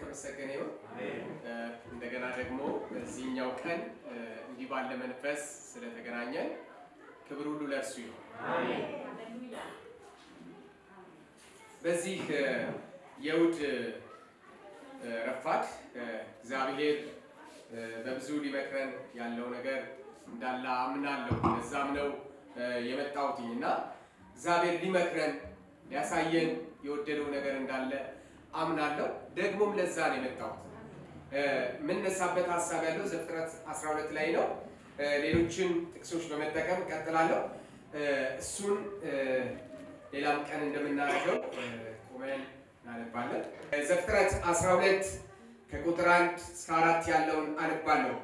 የተመሰገነ ይሁን እንደገና ደግሞ በዚህኛው ቀን እንዲህ ባለ መንፈስ ስለተገናኘን ክብር ሁሉ ለእርሱ ይሁን አሜን ሃሌሉያ በዚህ የውድ ረፋት እግዚአብሔር በብዙ ሊመክረን ያለው ነገር እንዳለ አምናለሁ ለዛም ነው የመጣሁትና እግዚአብሔር ሊመክረን ያሳየን የወደደው ነገር እንዳለ አምናለሁ ደግሞም ለዛ ነው የመጣሁት ምን ነሳበት ሐሳብ ያለው ዘፍጥረት 12 ላይ ነው ሌሎችን ጥቅሶች በመጠቀም ቀጥላለሁ እሱን ሌላም ቀን እንደምናደርገው ቆመን እናነባለን ዘፍጥረት 12 ከቁጥር 1 እስከ 4 ያለውን አነባለሁ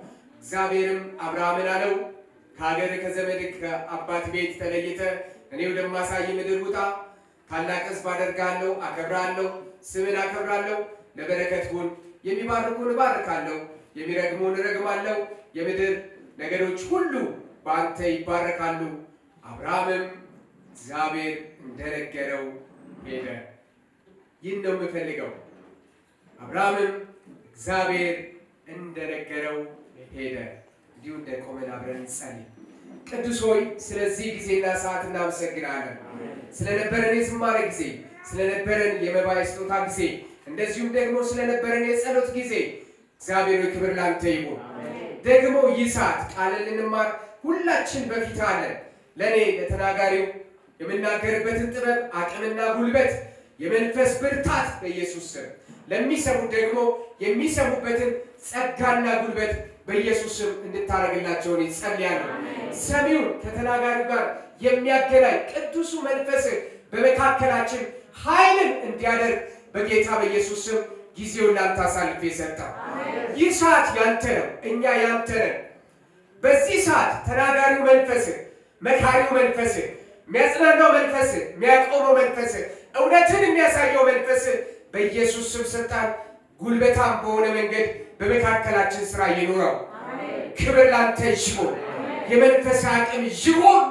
እግዚአብሔርም አብርሃምን አለው ከሀገር ከዘመድ ከአባት ቤት ተለይተ እኔ ወደማሳይ ምድር ውጣ ታላቅ ሕዝብ አደርጋለሁ አከብራለሁ ስምን አከብራለሁ ለበረከት ሁን የሚባርኩን እባርካለሁ የሚረግሙን እረግማለሁ የምድር ነገዶች ሁሉ በአንተ ይባረካሉ አብርሃምም እግዚአብሔር እንደነገረው ሄደ ይህን ነው የምፈልገው አብርሃምም እግዚአብሔር እንደነገረው ሄደ እንዲሁ እንደቆመን አብረን እንጸልይ ቅዱስ ሆይ ስለዚህ ጊዜና ሰዓት እናመሰግናለን ስለነበረን የዝማሬ ጊዜ ስለነበረን የመባይ ስጦታ ጊዜ እንደዚሁም ደግሞ ስለነበረን የጸሎት ጊዜ እግዚአብሔር ክብር ላንተ ይሁን ደግሞ ይህ ሰዓት ቃልን ልንማር ሁላችን በፊት አለን ለኔ ለተናጋሪው የምናገርበትን ጥበብ አቅምና ጉልበት የመንፈስ ብርታት በኢየሱስ ስም ለሚሰሙ ደግሞ የሚሰሙበትን ጸጋና ጉልበት በኢየሱስ ስም እንድታረግላቸው እንጸልያለን ሰሚው ከተናጋሪው ጋር የሚያገናኝ ቅዱሱ መንፈስ በመካከላችን ኃይልን እንዲያደርግ በጌታ በኢየሱስ ስም ጊዜውን ላንተ አሳልፌ ሰጠው ይህ ሰዓት ያንተ ነው እኛ ያንተ ነን በዚህ ሰዓት ተናጋሪው መንፈስ መካሪው መንፈስ የሚያጽናናው መንፈስ የሚያቆመው መንፈስ እውነትን የሚያሳየው መንፈስ በኢየሱስ ስም ስልጣን ጉልበታም በሆነ መንገድ በመካከላችን ስራ ይኑረው ክብር ላንተ ይሁን የመንፈስ አቅም ይሁን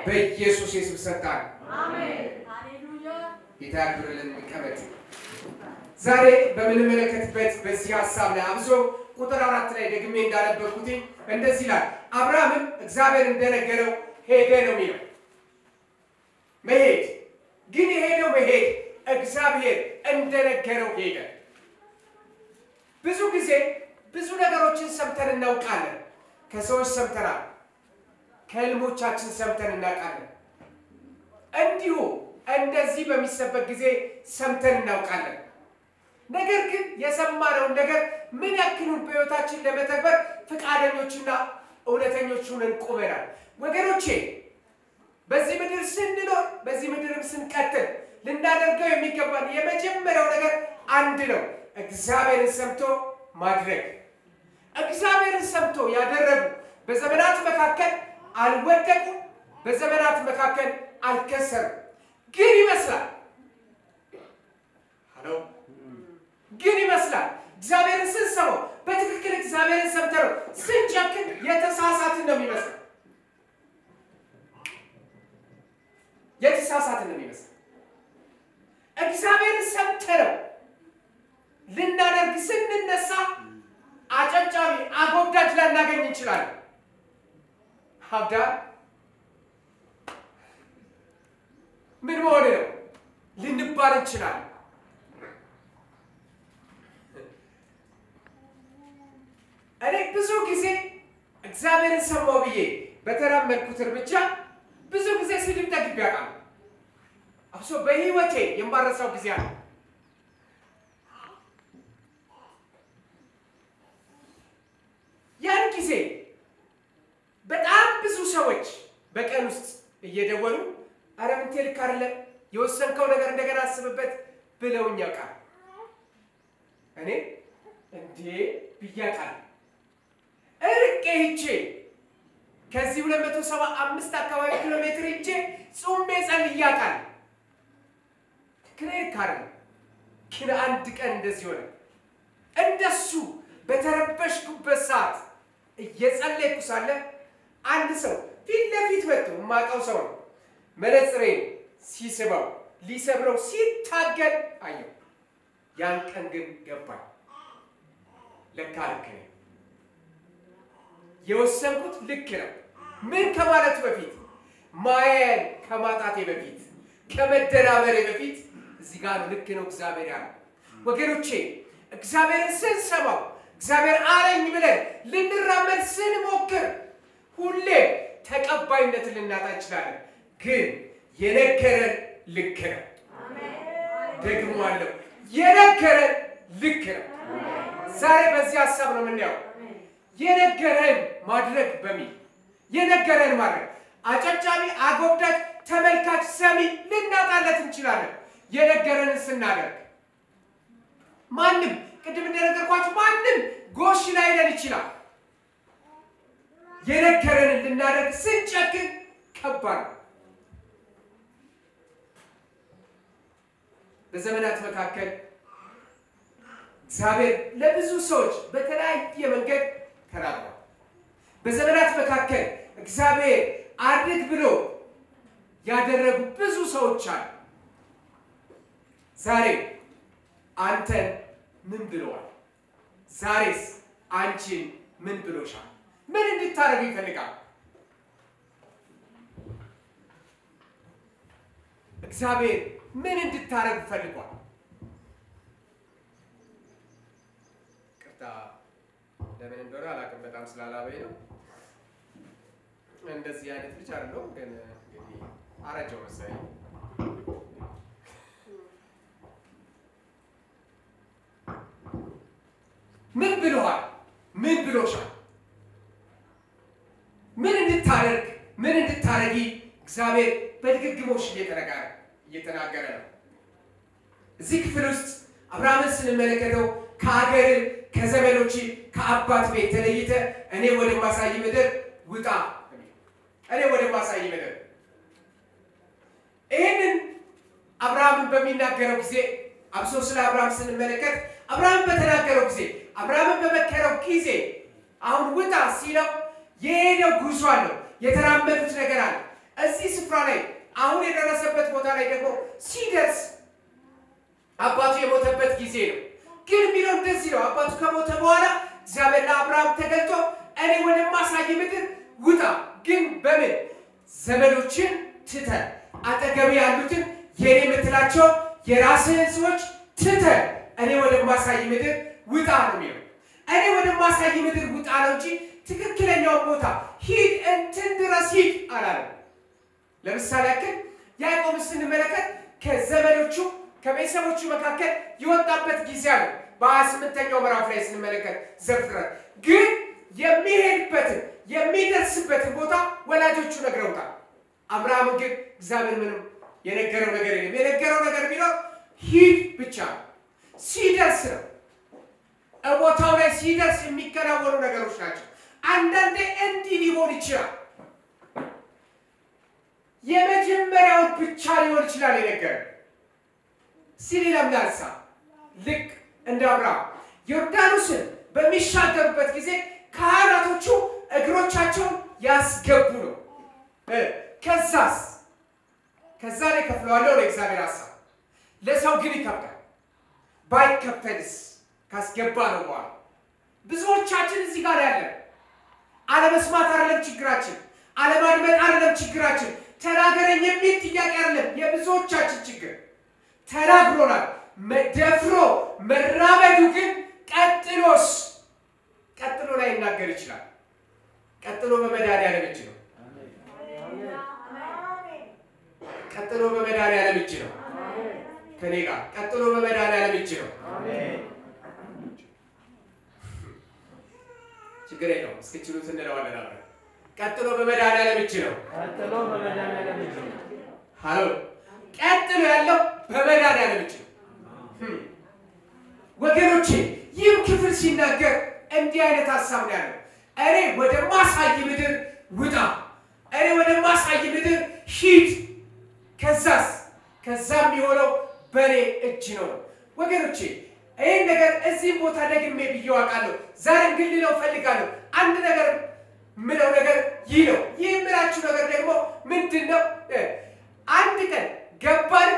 በኢየሱስ ስም ስልጣን አሜን ሃሌሉያ ጌታ ያክብርልን እንቀመጥ ዛሬ በምንመለከትበት በዚህ ሐሳብ ላይ አብዞ ቁጥር 4 ላይ ደግሜ እንዳነበብኩት እንደዚህ ይላል አብርሃምም እግዚአብሔር እንደነገረው ሄደ ነው የሚለው መሄድ ግን የሄደው መሄድ እግዚአብሔር እንደነገረው ሄደ ብዙ ጊዜ ብዙ ነገሮችን ሰምተን እናውቃለን ከሰዎች ሰምተናል ከህልሞቻችን ሰምተን እናውቃለን እንዲሁ እንደዚህ በሚሰበክ ጊዜ ሰምተን እናውቃለን ነገር ግን የሰማነው ነገር ምን ያክሉን በህይወታችን ለመተግበር ፍቃደኞችና እውነተኞች ሆነን ቆመናል ወገኖቼ በዚህ ምድር ስንኖር በዚህ ምድርም ስንቀጥል ልናደርገው የሚገባን የመጀመሪያው ነገር አንድ ነው እግዚአብሔርን ሰምቶ ማድረግ እግዚአብሔርን ሰምቶ ያደረጉ በዘመናት መካከል አልወደቁ በዘመናት መካከል አልከሰሩ ግን ይመስላል ሃሎ ግን ይመስላል እግዚአብሔርን ስንሰማው በትክክል እግዚአብሔርን ሰምተው ስንጨክን የተሳሳትን ነው የሚመስለው የተሳሳትን ነው የሚመስለው እግዚአብሔርን ሰምተው ልናደርግ ስንነሳ አጨብጫቢ አጎብዳጅ ላናገኝ እንችላለን ሀብዳ ምን ሆነ ነው ልንባል እንችላለን እኔ ብዙ ጊዜ እግዚአብሔርን ሰማው ብዬ በተራመድኩት እርምጃ ብዙ ጊዜ ስድብ ተግቤ አውቃለሁ አብሶ በህይወቴ የማረሳው ጊዜ አለ ያን ጊዜ በጣም ብዙ ሰዎች በቀን ውስጥ እየደወሉ አረ ምን ትልክ አይደለም የወሰንከው ነገር እንደገና አስብበት ብለውኝ ያውቃል እኔ እንዴ ብያቃል እርቄ ሂጄ ከዚህ 275 አካባቢ ኪሎ ሜትር ሂጄ ጾሜ ጸልያቃል ክሬካር ግን አንድ ቀን እንደዚህ ሆነ እንደሱ በተረበሽኩበት ሰዓት እየጸለይኩ ሳለ አንድ ሰው ፊት ለፊት መጥቶ ማቃው ሰው መነጽሬን ሲስበው ሊሰብረው ሲታገል አየው ያን ቀን ግን ገባኝ ለካ ልክ ነኝ የወሰንኩት ልክ ነው ምን ከማለት በፊት ማየን ከማጣቴ በፊት ከመደናበሬ በፊት እዚህ ጋር ልክ ነው እግዚአብሔር ያለው ወገኖቼ እግዚአብሔርን ስንሰማው እግዚአብሔር አለኝ ብለን ልንራመድ ስንሞክር ሁሌ ተቀባይነት ልናጣ እንችላለን ግን የነገረን ልክ ነው ደግሞ አለው የነገረን ልክ ነው ዛሬ በዚህ ሐሳብ ነው የምናየው የነገረን ማድረግ በሚል የነገረን ማድረግ አጨብጫቢ አጎብዳጅ ተመልካች ሰሚ ልናጣለት እንችላለን የነገረንን ስናደርግ ማንም ቅድም እንደነገርኳችሁ ማንም ጎሽ ላይለን ይችላል የነገረንን ልናደርግ ስንጨክን ከባድ በዘመናት መካከል እግዚአብሔር ለብዙ ሰዎች በተለያየ መንገድ ተናግሯል በዘመናት መካከል እግዚአብሔር አድርግ ብሎ ያደረጉ ብዙ ሰዎች አሉ ዛሬ አንተ ምን ብለዋል ዛሬስ አንቺን ምን ብሎሻል ምን እንድታረጉ ይፈልጋል እግዚአብሔር ምን እንድታረጉ ፈልጓል ቅርታ ለምን እንደሆነ አላውቅም በጣም ስላላበይ ነው እንደዚህ አይነት ልጅ አይደለም ግን እንግዲህ አረጀው መሰለኝ ምን ብለዋል ምን ብሎሻል ምን እንድታረግ ምን እንድታረጊ እግዚአብሔር በድግግሞሽ እየተናገረ ነው እዚህ ክፍል ውስጥ አብርሃምን ስንመለከተው ከአገር ከዘመዶች ከአባት ቤት ተለይተ እኔ ወደ ማሳይ ምድር ውጣ እኔ ወደ ማሳይ ምድር ይሄንን አብርሃምን በሚናገረው ጊዜ አብሶ ስለ አብርሃም ስንመለከት አብርሃም በተናገረው ጊዜ አብርሃምን በመከረው ጊዜ አሁን ውጣ ሲለው የሄደው ጉዞ አለው የተራመዱት ነገር አለ እዚህ ስፍራ ላይ አሁን የደረሰበት ቦታ ላይ ደግሞ ሲደርስ አባቱ የሞተበት ጊዜ ነው ግን የሚለው እንደዚህ ነው አባቱ ከሞተ በኋላ እግዚአብሔር ለአብርሃም ተገልጦ እኔ ወደ ማሳይ ምድር ውጣ ግን በምን ዘመዶችን ትተ አጠገብ ያሉትን የኔ የምትላቸው የራስህን ሰዎች ትተ እኔ ወደ ማሳይ ምድር ውጣ ነው የሚለው እኔ ወደ ማሳይ ምድር ውጣ ነው እንጂ ትክክለኛው ቦታ ሂድ እንትን ድረስ ሂድ አላለም ለምሳሌ ያክል ያዕቆብ ስንመለከት ከዘመዶቹ ከቤተሰቦቹ መካከል የወጣበት ጊዜ አለ በ28ኛው ምዕራፍ ላይ ስንመለከት ዘፍጥረት ግን የሚሄድበትን የሚደርስበትን ቦታ ወላጆቹ ነግረውታል አብርሃም ግን እግዚአብሔር ምንም የነገረው ነገር የለም የነገረው ነገር ቢኖር ሂድ ብቻ ሲደርስ ነው ቦታው ላይ ሲደርስ የሚከናወኑ ነገሮች ናቸው አንዳንዴ እንዲህ ሊሆን ይችላል የመጀመሪያው ብቻ ሊሆን ይችላል የነገረው ሲሊለም ዳንሳ ልክ እንደ አብርሃም ዮርዳኖስን በሚሻገሩበት ጊዜ ካህናቶቹ እግሮቻቸውን ያስገቡ ነው ከዛ ላይ ከፍለዋለሁ ለእግዚአብሔር ሐሳብ ለሰው ግን ይከብዳል ባይከፈልስ ካስገባ ነው በኋላ ብዙዎቻችን እዚህ ጋር ያለን አለመስማት አይደለም ችግራችን አለማድመጥ አይደለም ችግራችን ተናገረኝ የሚል ጥያቄ አይደለም የብዙዎቻችን ችግር ተናግሮናል ደፍሮ መራመዱ ግን ቀጥሎ ላይ ይናገር ይችላል ቀጥሎ በመድኃኒዓለም እጅ ነው ቀጥሎ በመድኃኒዓለም እጅ ነው ከኔ ጋር ቀጥሎ በመድኃኒዓለም እጅ ነው ችግር የለውም እስኪችሉት እንለዋለን አብረን ቀጥሎ በመድኃኒዓለም እጅ ነው ሃሎ ቀጥሎ ያለው በመድኃኒዓለም እጅ ነው ወገኖቼ ይህ ክፍል ሲናገር እንዲህ አይነት ሐሳብ ነው ያለው እኔ ወደ ማሳይ ምድር ውጣ እኔ ወደ ማሳይ ምድር ሂድ ከዛም የሆነው በኔ እጅ ነው ወገኖቼ ይሄን ነገር እዚህ ቦታ ደግሜ ብዬው አውቃለሁ ዛሬም ግን ልለው ፈልጋለሁ አንድ ነገር ምለው ነገር ይህ ነው ይህ ምላችሁ ነገር ደግሞ ምንድነው አንድ ቀን ገባን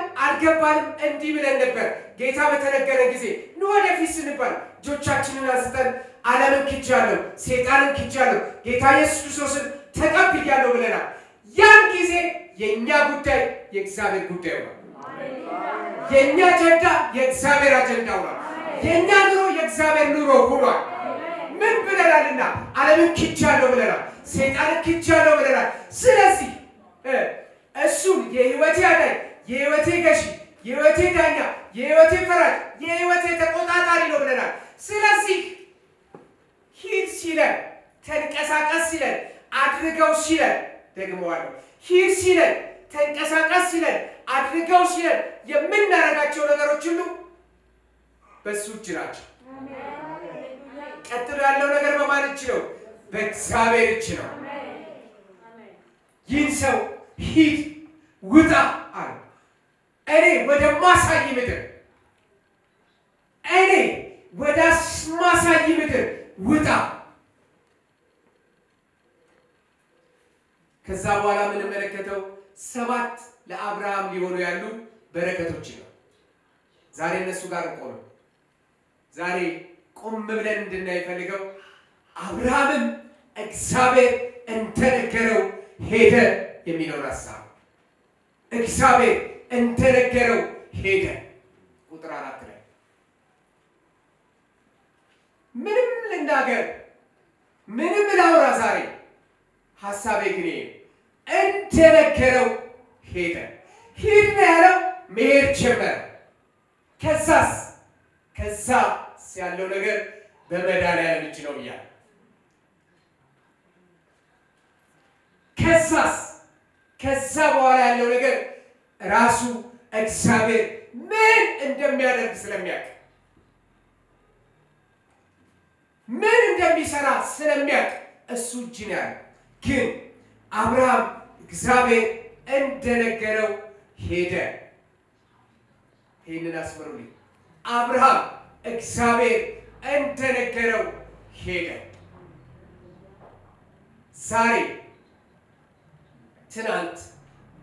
አይገባንም እንዲህ ብለን ነበር ጌታ በተነገረ ጊዜ ነው ወደፊት ስንባል ጆቻችንን አንስተን ዓለምን ክጃለሁ ሰይጣንን ክጃለሁ ጌታ ኢየሱስ ክርስቶስን ተቀብያለሁ ብለናል ያን ጊዜ የኛ ጉዳይ የእግዚአብሔር ጉዳይ ነው የኛ አጀንዳ የእግዚአብሔር አጀንዳ ነው የኛ ኑሮ የእግዚአብሔር ኑሮ ሆኗል ምን ብለናልና ዓለምን ክጃለሁ ብለናል ሰይጣንን ክጃለሁ ብለናል ስለዚህ እሱ የህይወቴ አዳኝ የህይወቴ ገዢ የህይወቴ ዳኛ የህይወቴ ፈራጅ የህይወቴ ተቆጣጣሪ ነው ብለናል ስለዚህ ሂድ ሲለን ተንቀሳቀስ ሲለን አድርገው ሲለን ደግሞዋለሁ ሂድ ሲለን ተንቀሳቀስ ሲለን አድርገው ሲለን የምናረጋቸው ነገሮች ሁሉ በሱ እጅ ናቸው ቀጥሎ ያለው ነገር በማን እጅ ነው በእግዚአብሔር እጅ ነው ይህን ሰው ሂድ ውጣ አለ እኔ ወደ ማሳይ ምድር እኔ ወደ ማሳይ ምድር ውጣ ከዛ በኋላ ምን መለከተው 7 ለአብርሃም ሊሆኑ ያሉ በረከቶች ነው ዛሬ እነሱ ጋር ቆም ዛሬ ቆም ብለን እንድናይ ፈልገው አብርሃም እግዚአብሔር እንደነገረው ሄደ የሚለው ሐሳብ እግዚአብሔር እንደነገረው ሄደ ቁጥር 4 ላይ ምንም ልናገር ምንም ላውራ ዛሬ ሐሳቤ ግን እንደነገረው ሄደ ሂድ ያለው መሄድ ጀመረ ከዛ ያለው ነገር በመድኃኒዓለም እጅ ነው ይላል ከዛ በኋላ ያለው ነገር ራሱ እግዚአብሔር ምን እንደሚያደርግ ስለሚያውቅ ምን እንደሚሰራ ስለሚያውቅ እሱ እጅ ነው ያለው ግን አብርሃም እግዚአብሔር እንደነገረው ሄደ ይህንን አስመሩልኝ አብርሃም እግዚአብሔር እንደነገረው ሄደ ዛሬ ትናንት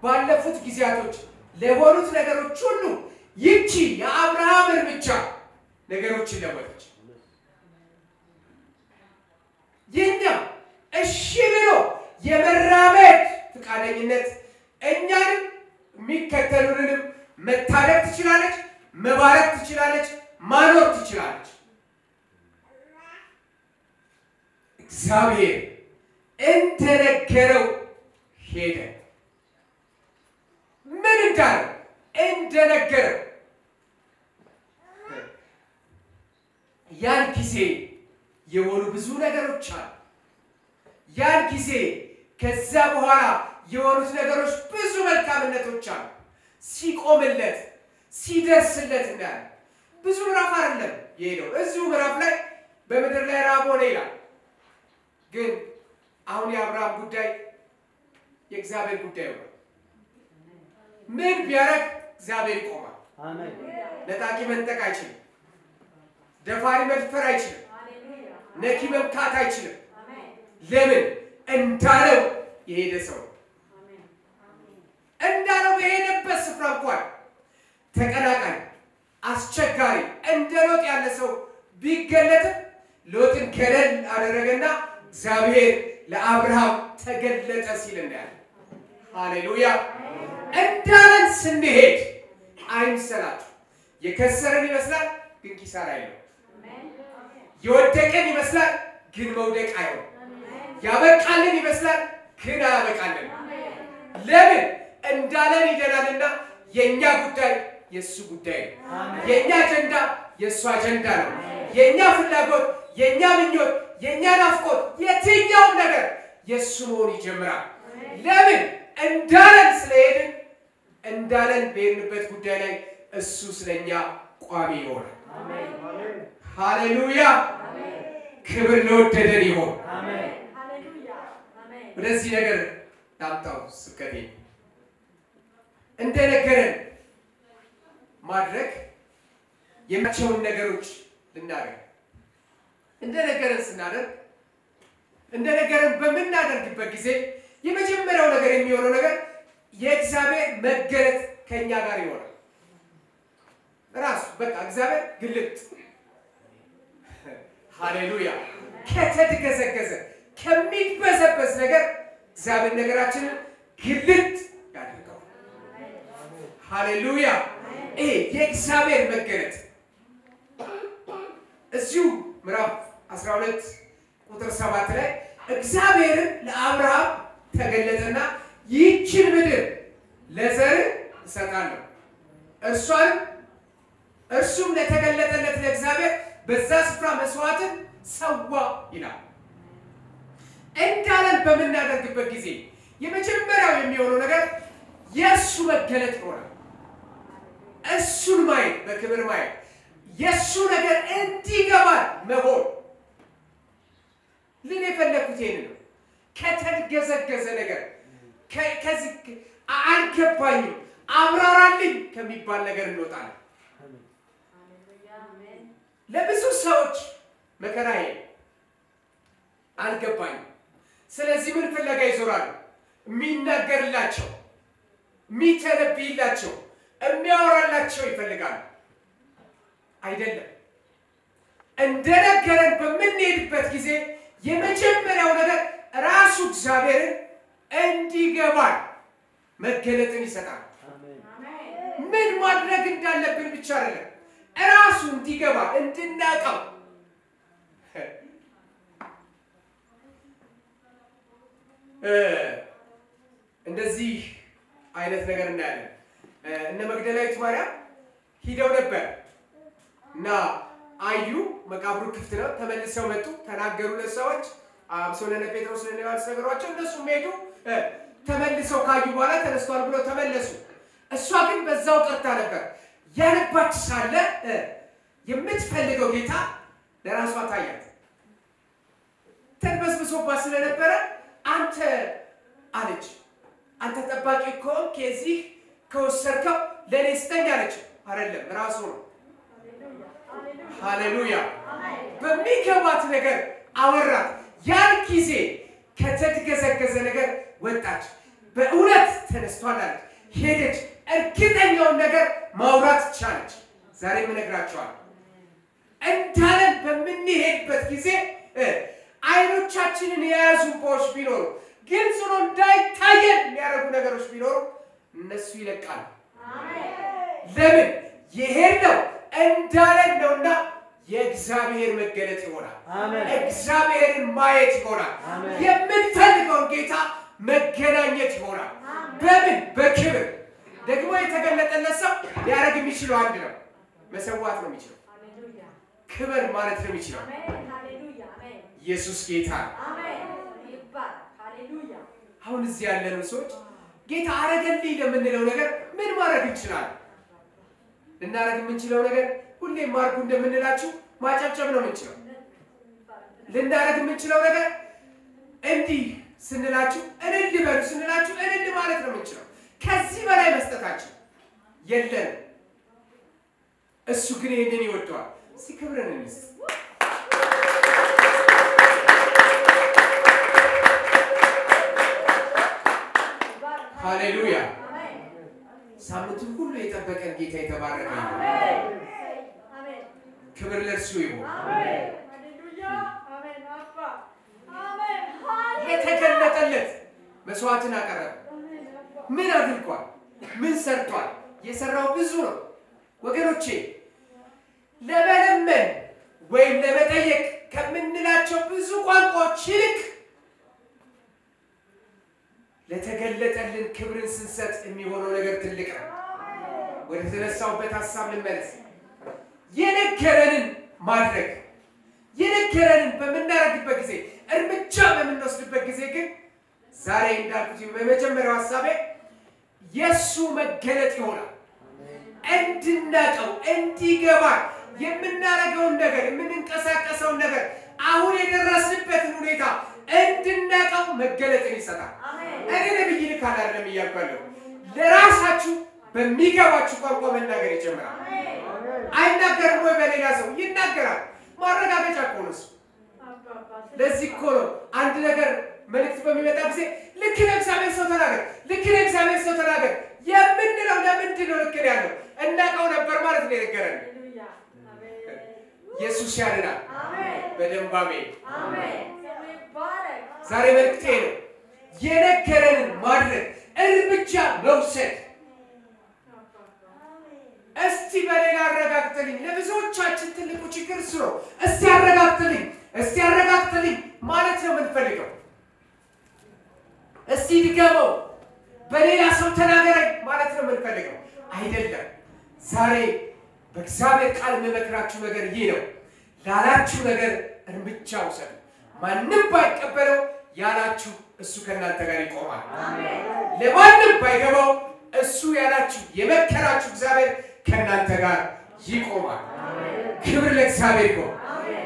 ባለፉት ጊዜያቶች ለሆኑት ነገሮች ሁሉ ይቺ የአብርሃም እርምጃ ነገሮችን ለወጠች የኛ እሺ ብሎ የመራመድ ፍቃደኝነት እኛንም የሚከተሉንም መታደግ ትችላለች መባረክ ትችላለች ማኖር ትችላለች እግዚአብሔር እንደነገረው ሄደ ምን እንዳለ እንደነገረው ያን ጊዜ የሆኑ ብዙ ነገሮች አሉ ያን ጊዜ ከዛ በኋላ የሆኑት ነገሮች ብዙ መልካምነቶች አሉ ሲቆምለት ሲደርስለት እንዳለ ብዙ ምዕራፍ አይደለም የሄደው እዚሁ ምዕራፍ ላይ በምድር ላይ ራብ ሆነ ይላል ግን አሁን የአብርሃም ጉዳይ የእግዚአብሔር ጉዳይ ነው ምን ቢያረግ እግዚአብሔር ይቆማል አሜን ለታቂ መንጠቅ አይችልም ደፋሪ መድፈር አይችልም ነኪ መምካት አይችልም ለምን እንዳለው የሄደ ሰው እንዳለው በሄደበት ስፍራ እንኳን ተቀናቃኝ አስቸጋሪ እንደ ሎጥ ያለ ሰው ቢገለጥ ሎጥን ገለል አደረገና እግዚአብሔር ለአብርሃም ተገለጠ ሲል እንዳለ ሃሌሉያ እንዳለን ስንሄድ አይምሰላችሁ የከሰረን ይመስላል ግን ኪሳራ አይደለም የወደቀን ይመስላል ግን መውደቅ አይሆንም ያበቃልን ይመስላል ግን አያበቃልን ለምን እንዳለን ይደናልና የኛ ጉዳይ የሱ ጉዳይ ነው የኛ አጀንዳ የሱ አጀንዳ ነው የኛ ፍላጎት የኛ ምኞት የኛ ናፍቆት የትኛው ነገር የሱ መሆን ይጀምራል ለምን እንዳለን ስለሄድን እንዳለን በሄድንበት ጉዳይ ላይ እሱ ስለኛ ቋሚ ይሆናል አሜን ሃሌሉያ ክብር ለወደደን ይሁን አሜን ሃሌሉያ አሜን ወደዚህ ነገር ታምጣው ስብከቴ እንደነገረን ማድረግ የማቸውን ነገሮች ልናደርግ እንደነገረን ስናደርግ እንደነገረን በመናደርግበት ጊዜ የመጀመሪያው ነገር የሚሆነው ነገር የእግዚአብሔር መገለጥ ከኛ ጋር ይሆናል ራሱ በቃ እግዚአብሔር ግልጥ ሃሌሉያ ከተደገዘገዘ ከሚበዘበዝ ነገር እግዚአብሔር ነገራችንን ግልጥ ያደርጋል ሃሌሉያ የእግዚአብሔር መገለጥ እዚሁ ምዕራፍ 12 ቁጥር 7 ላይ እግዚአብሔር ለአብርሃም ተገለጠና ይህችን ምድር ለዘር እሰጣለሁ እርሱም ለተገለጠለት ለእግዚአብሔር በዛ ስፍራ መስዋዕትን ሰዋ ይላል እንዳለን በመናደርግበት ጊዜ የመጀመሪያው የሚሆነው ነገር የሱ መገለጥ ይሆናል እሱን ማየት በክብር ማየት የሱ ነገር እንዲገባል መሆን ለኔፈለኩት ነው ከተገዘገዘ ነገር ከዚህ አልገባኝም አብራራልኝ ከሚባል ነገር እንወጣለን ለብዙ ሰዎች መከራዬ አልገባኝም ስለዚህ ምን ፍለጋ ይዞራሉ የሚናገርላቸው የሚተነብይላቸው የሚያወራላቸው ይፈልጋሉ አይደለም እንደነገረን በመንሄድበት ጊዜ የመጀመሪያው ነገር ራሱ እግዚአብሔርን እንዲገባል መገለጥን ይሰጣል ምን ማድረግ እንዳለብን ብቻ አይደለም ራሱ እንዲገባ እንድናቀው እንደዚህ አይነት ነገር እናያለን እነ መግደላዊት ማርያም ሄደው ነበር እና አዩ መቃብሩ ክፍት ነው ተመልሰው መጡ ተናገሩ ለሰዎች አብሶለነ ጴጥሮስ ለኔዋስ ነገሯቸው እነሱ ሄዱ ተመልሰው ካዩ በኋላ ተነስተዋል ብለው ተመለሱ እሷ ግን በዛው ቀርታ ነበር ያለባት ሳለ የምትፈልገው ጌታ ለራሷ ታያት ተንበስብሶባት ስለነበረ አንተ አለች አንተ ጠባቂ ከሆንክ ከዚህ ከወሰርከው ለኔ ስተኛ አለች አይደለም ራሱ ነው ሃሌሉያ በሚገባት ነገር አወራት ያን ጊዜ ከተደገዘገዘ ነገር ወጣች በእውነት ተነስቷል አለች ሄደች እርግጠኛውን ነገር ማውራት ቻለች ዛሬ ምን ነግራችኋል እንዳለን በመንሄድበት ጊዜ አይኖቻችንን የያዙ ቦሽ ቢኖሩ ግልጽ ነው እንዳይታየን የሚያረጉ ነገሮች ቢኖሩ እነሱ ይለቃሉ ለምን ይሄነው እንዳለን ነውና የእግዚአብሔር መገለጥ ይሆናል እግዚአብሔርን ማየት ይሆናል የምንፈልገውን ጌታ መገናኘት ይሆናል በምን በክብር ደግሞ የተገለጠለት ሰው ሊያረግ የሚችለው አንድ ነው መሰዋት ነው የሚችለው ክብር ማለት ነው የሚችለው ኢየሱስ ጌታ አሁን እዚህ ያለነው ሰዎች ጌታ አረገልኝ ለምንለው ነገር ምን ማድረግ እንችላለን ልናረግ የምንችለው ነገር ሁሌ ማርኩ እንደምንላችሁ ማጨብጨብ ነው የምንችለው ልናረግ የምንችለው ነገር እንዲህ ስንላችሁ እልል በሉ ስንላችሁ እልል ማለት ነው የምንችለው ከዚህ በላይ መስጠታችን የለም እሱ ግን ይሄንን ይወደዋል ሲከብረን እንስ ሃሌሉያ ሳምንቱን ሁሉ የጠበቀን ጌታ የተባረከ ይሁን አሜን ክብር ለእርሱ ይሁን አሜን ሃሌሉያ አሜን አባ አሜን የተገለጠለት መስዋዕትን አቀረበ ምን አድርጓል ምን ሰርቷል የሰራው ብዙ ነው ወገኖቼ ለመለመን ወይም ለመጠየቅ ከምንላቸው ብዙ ቋንቋዎች ይልቅ ለተገለጠልን ክብርን ስንሰጥ የሚሆነው ነገር ትልቅ ነው ወደ ተነሳውበት ሐሳብ ልመለስ የነገረንን ማድረግ የነገረንን በመናረግበት ጊዜ እርምጃ በመንወስድበት ጊዜ ግን ዛሬ እንዳልኩት በመጀመሪያው ሐሳቤ የሱ መገለጥ ይሆናል እንድናቀው እንዲገባ የምናረገውን ነገር የምንንቀሳቀሰውን ነገር አሁን የደረስንበትን ሁኔታ እንድናቀው መገለጥን ይሰጣል እኔ ነብይ ልካል አይደለም እያልኳለሁ ለራሳችሁ በሚገባችሁ ቋንቋ መናገር ይጀምራል አይናገርም ወይ በሌላ ሰው ይናገራል ማረጋገጫ እኮ ነው ለዚህ እኮ ነው አንድ ነገር መልእክት በሚመጣ ጊዜ ልክ ለእግዚአብሔር ሰው ተናገር ልክ ለእግዚአብሔር ሰው ተናገር የምንለው ለምንድን ነው ልክ ያለው እናቀው ነበር ማለት ነው የነገረን ኢየሱስ ያድናል በደንብ አሜን ዛሬ መልእክቴ ነው የነገረንን ማድረግ እርምጃ መውሰድ እስቲ በሌላ አረጋግጥልኝ ለብዙዎቻችን ትልቁ ችግር እሱ ነው እስቲ አረጋግጥልኝ ማለት ነው የምንፈልገው እስቲ ድገመው በሌላ ሰው ተናገረኝ ማለት ነው የምንፈልገው አይደለም ዛሬ በእግዚአብሔር ቃል የምመክራችሁ ነገር ይህ ነው ላላችሁ ነገር እርምጃ ውሰዱ ማንም ባይቀበለው ያላችሁ እሱ ከእናንተ ጋር ይቆማል አሜን ለማንም ባይገባው እሱ ያላችሁ የመከራችሁ እግዚአብሔር ከእናንተ ጋር ይቆማል አሜን ክብር ለእግዚአብሔር ይሁን አሜን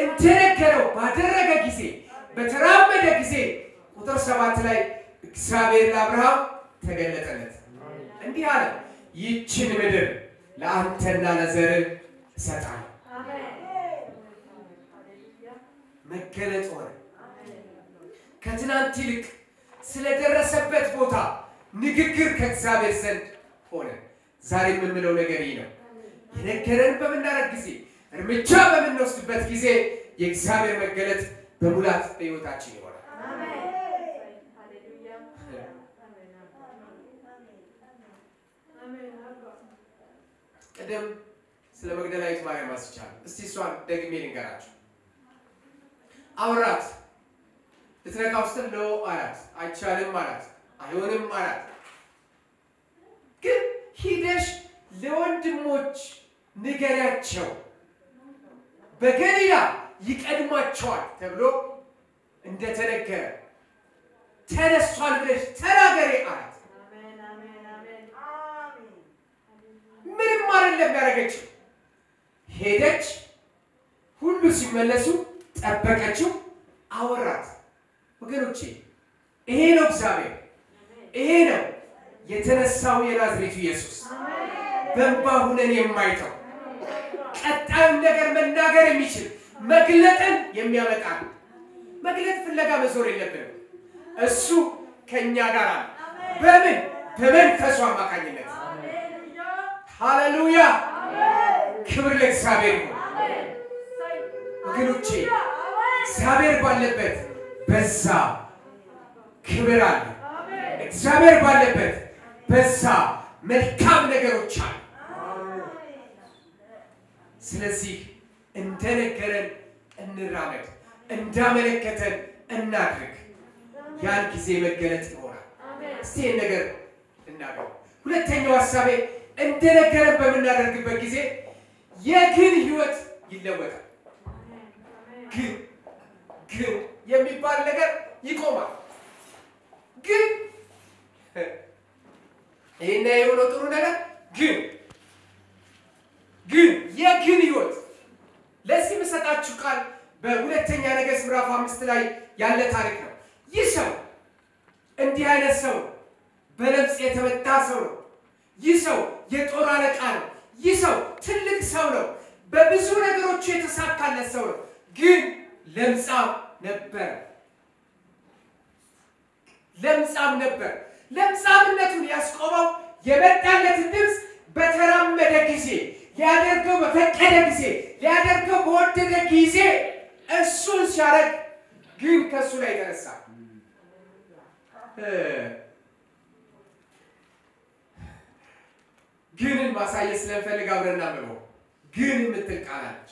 እንደነገረው ባደረገ ጊዜ በተራመደ ጊዜ ቁጥር 7 ላይ እግዚአብሔር ለአብርሃም ተገለጠለት እንዲህ አለ ይህችን ምድር ለአንተና ለዘርህ እሰጣለሁ አሜን መገለጥ ሆነ ከትናንት ይልቅ ስለደረሰበት ቦታ ንግግር ከእግዚአብሔር ዘንድ ሆነ ዛሬ የምንለው ነገር ይህ ነው የነገረን በመናረግ ጊዜ እርምጃ በመንወስድበት ጊዜ የእግዚአብሔር መገለጥ በሙላት በሕይወታችን ይሆናል አሜን ሃሌሉያ አሜን ቀደም ስለ መግደላዊት ማርያም አስቻለሁ እስቲ እሷን ደግሜ ልንገራችሁ አውራት ልትነካው ስትል ነው አላት አይቻልም አላት አይሆንም አላት ግን ሂደሽ ለወንድሞች ንገሪያቸው በገሊላ ይቀድማቸዋል ተብሎ እንደተነገረ ተነስቷል ብለሽ ተናገሪ አላት አሜን አሜን አሜን አሜን ምንም አይደለም ያደረገችው ሄደች ሁሉ ሲመለሱ ጠበቀችው አወራት ወገኖቼ ይሄ ነው እግዚአብሔር ይሄ ነው የተነሳው የናዝሬቱ ኢየሱስ በእንባ ሆነን የማይተው ቀጣዩን ነገር መናገር የሚችል መግለጥን የሚያመጣ መግለጥ ፍለጋ መዞር የለብንም እሱ ከኛ ጋር አለ በምን በመንፈሱ አማካኝነት ሃሌሉያ ክብር ለእግዚአብሔር ይሁን ወገኖቼ እግዚአብሔር ባለበት በዛ ክብር አለ እግዚአብሔር ባለበት በዛ መልካም ነገሮች አሉ ስለዚህ እንደነገረን እንራመድ እንዳመለከተን እናድርግ ያን ጊዜ መገለጥ ይሆናል እስቲ ነገር እናገር ሁለተኛው ሐሳቤ እንደነገረን በመናደርግበት ጊዜ የግን ህይወት ይለወጣል ግን የሚባል ነገር ይቆማል ግን ይሄና የሆነው ጥሩ ነገር ግን የግን ህይወት ለዚህ መሰጣችሁ ቃል በሁለተኛ ነገሥት ምዕራፍ 5 ላይ ያለ ታሪክ ነው ይህ ሰው እንዲህ አይነት ሰው በለምጽ የተመታ ሰው ነው ይህ ሰው የጦር አለቃ ነው ይህ ሰው ትልቅ ሰው ነው በብዙ ነገሮች የተሳካለት ሰው ነው ግን ለምጻም ነበር ለምጻምነቱን ያስቆመው የመጣለት ድምጽ በተራመደ ጊዜ ሊያደርገው በፈቀደ ጊዜ ሊያደርገው በወደደ ጊዜ እሱን ሲያረግ ግን ከሱ ላይ ተነሳ ግንን ማሳየት ስለፈልግ አብረን እናንብበው ግን የምትል ቃል አለች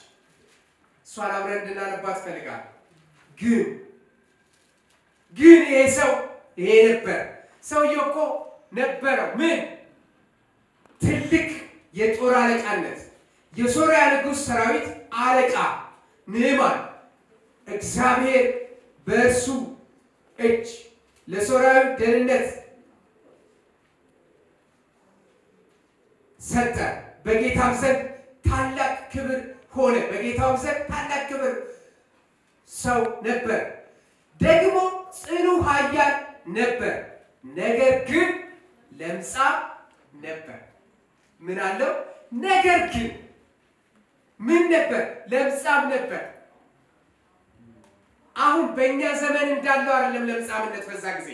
እሷን አብረን እንድናነባት ፈልጋለሁ ግን ይሄ ሰው ይሄ ነበር ሰውየው እኮ ነበረው ምን ትልቅ የጦር አለቃነት የሶርያ ንጉሥ ሰራዊት አለቃ ንዕማን እግዚአብሔር በእርሱ እጅ ለሶርያዊ ደህንነት ሰጠ በጌታም ዘንድ ታላቅ ክብር ሆነ በጌታው ዘንድ ታላቅ ክብር ሰው ነበር ደግሞ ጽኑ ኃያል ነበር ነገር ግን ለምጻም ነበር ምን አለው ነገር ግን ምን ነበር ለምጻም ነበር አሁን በእኛ ዘመን እንዳለው አይደለም ለምጻምነት በዛ ጊዜ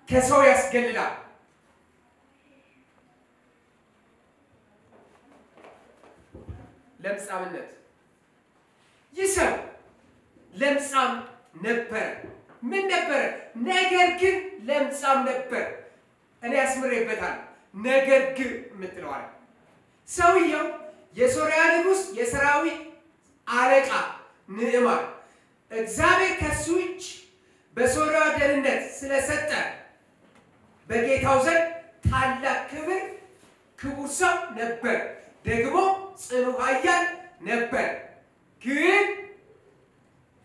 ከሰው ያስገልላል ለምጻምነት ይሰው ለምጻም ነበር ምን ነበር ነገር ግን ለምጻም ነበር እኔ አስምሬበታል ነገር ግን ምትለዋል ሰውየው የሶርያ ንጉስ የሰራዊት አለቃ ንዕማን እግዚአብሔር ከሱ እጅ በሶርያ ደህንነት ስለሰጠ በጌታው ዘንድ ታላቅ ክቡር ሰው ነበር ደግሞ ጽኑ ኃያል ነበር ግን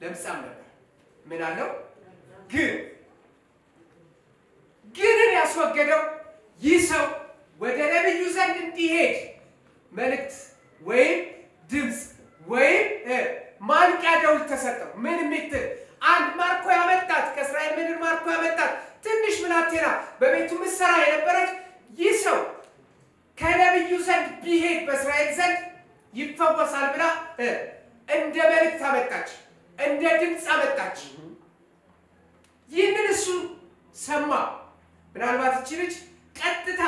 ለምጻም ነበር ምን አለው ግን ያስወገደው ይህ ሰው ወደ ነብዩ ዘንድ እንዲሄድ መልእክት ወይም ድምጽ ወይም ማንቂያ ደውል ተሰጠው ምን ምትል አንድ ማርኮ ያመጣት ከእስራኤል ምድር ማርኮ ያመጣት ትንሽ ብላቴና በቤቱ ምሰራ የነበረች ይህ ሰው ከነብዩ ዘንድ ቢሄድ በእስራኤል ዘንድ ይፈወሳል ብላ እንደ መልእክት አመጣች እንደ ድምጽ አመጣች ይህንን እሱ ሰማ ምናልባት እቺ ልጅ ቀጥታ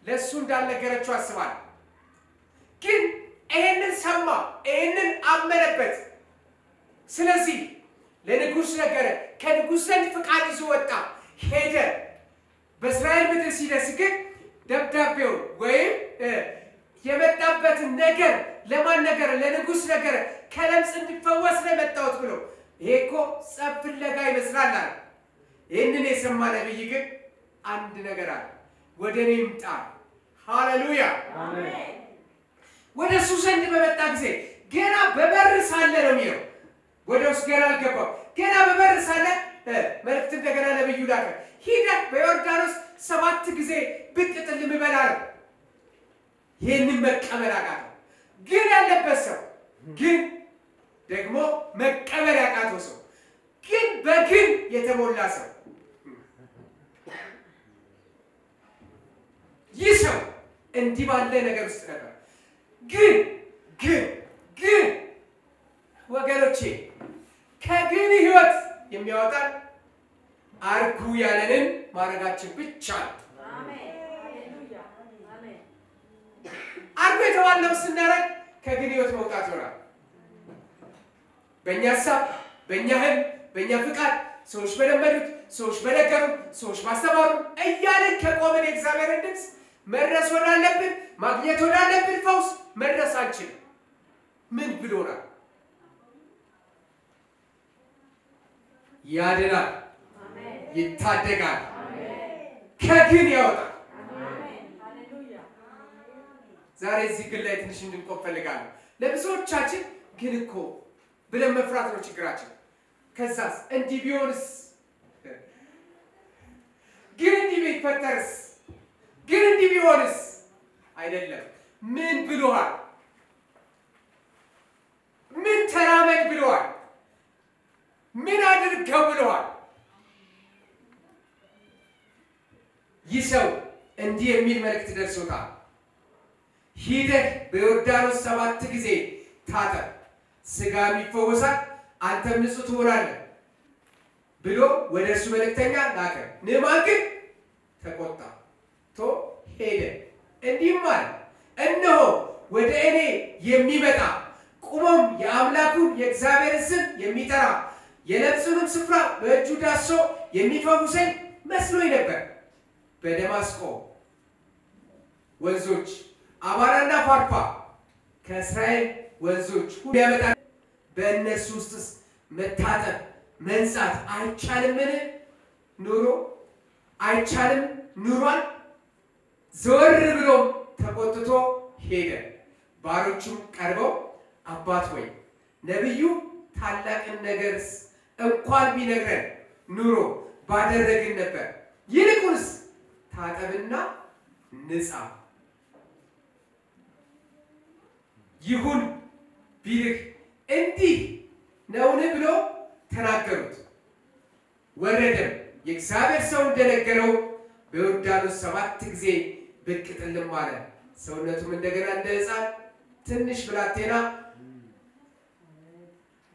ለሱ እንዳልነገረችው አስባል ግን ይሄንን ሰማ ይሄንን አመነበት ስለዚህ ለንጉስ ነገረ ከንጉስ ዘንድ ፍቃድ ይዞ ወጣ ሄደ በእስራኤል ምድር ሲደርስ ግን ደብዳቤው ወይም የመጣበት ነገር ለማን ነገር ለንጉስ ነገር ከለምጽ እንዲፈወስ ነው የመጣው ብሎ ይሄኮ ጸብ ፍለጋ ይመስላል ይሄንን የሰማ ነብይ ግን አንድ ነገር አለ ወደኔ ይምጣ ሃሌሉያ አሜን ወደ እሱ ዘንድ በመጣ ጊዜ ገና በበር ሳለ ነው የሚለው ወደ እሱ ገና አልገባም ገና በበር ሳለ መልእክት እንደገና ነብዩ ላከ ሂደ በዮርዳኖስ 7 ጊዜ ብቅ ጥልም ይበላል ይሄንን መቀበል አቃተው ግን ያለበት ሰው ግን ደግሞ መቀበል ያቃተው ሰው ግን በግን የተሞላ ሰው ይሰው እንዲህ ባለ ነገር ውስጥ ነበር ግን ወገኖቼ ከግን ህይወት የሚያወጣን አርጉ ያለንን ማረጋችን ብቻ ነው አሜን ሃሌሉያ አሜን አርጉ የተባለው ስናረግ ከግን ህይወት መውጣት ይሆናል በእኛ ሐሳብ በእኛ ህልም በእኛ ፍቃድ ሰዎች በለመዱት ሰዎች በነገሩ ሰዎች ማስተማሩ እያልን ከቆምን የእግዚአብሔርን ድምፅ መድረስ ወዳለብን ማግኘት ወዳለብን ፈውስ መድረስ አንችልም ምን ብሎናል ያድናል አሜን ይታደጋል አሜን ከግን ያወጣል አሜን ሃሌሉያ ዛሬ እዚህ ግን ላይ ትንሽ እንድንቆም ፈልጋለሁ ለብዙዎቻችን ግን እኮ ብለን መፍራት ነው ችግራችን ከዛስ እንዲህ ቢሆንስ ግን እንዲህ ቢፈጠርስ ግን እንዲህ ቢሆንስ አይደለም ምን ብሎሃል ምን ተራመድ ብሎሃል ምን አድርገው ብሎሃል ይሰው እንዲህ የሚል መልእክት ደርሶታል ሂደህ በዮርዳኖስ 7 ጊዜ ታጠብ ስጋም ይፈወሳል አንተም ንጹህ ትሆናለህ ብሎ ወደ እሱ መልእክተኛ ላከ ንዕማን ግን ተቆጣ ሄደ እንዲህም አለ እነሆ ወደ እኔ የሚመጣ ቁሞም የአምላኩን የእግዚአብሔርን ስም የሚጠራ የለምጹንም ስፍራ በእጁ ዳሶ የሚፈውሰኝ መስሎኝ ነበር በደማስቆ ወንዞች አባራና ፋርፋ ከእስራኤል ወንዞች ሁሉ ያመጣ በእነሱ ውስጥስ መታጠብ መንጻት አይቻልምን ኑሮ አይቻልም ኑሯል ዘወር ብሎ ተቆጥቶ ሄደ ባሮቹም ቀርበው አባት ሆይ ነብዩ ታላቅን ነገርስ እንኳን ቢነግረን ኑሮ ባደረግን ነበር ይልቁንስ ታጠብና ንጻ ይሁን ቢልህ እንዲህ ነውን ብሎ ተናገሩት ወረደም የእግዚአብሔር ሰው እንደነገረው በዮርዳኖስ 7 ጊዜ ብቅ ጥልም አለ ሰውነቱም እንደገና እንደ ሕፃን ትንሽ ብላቴና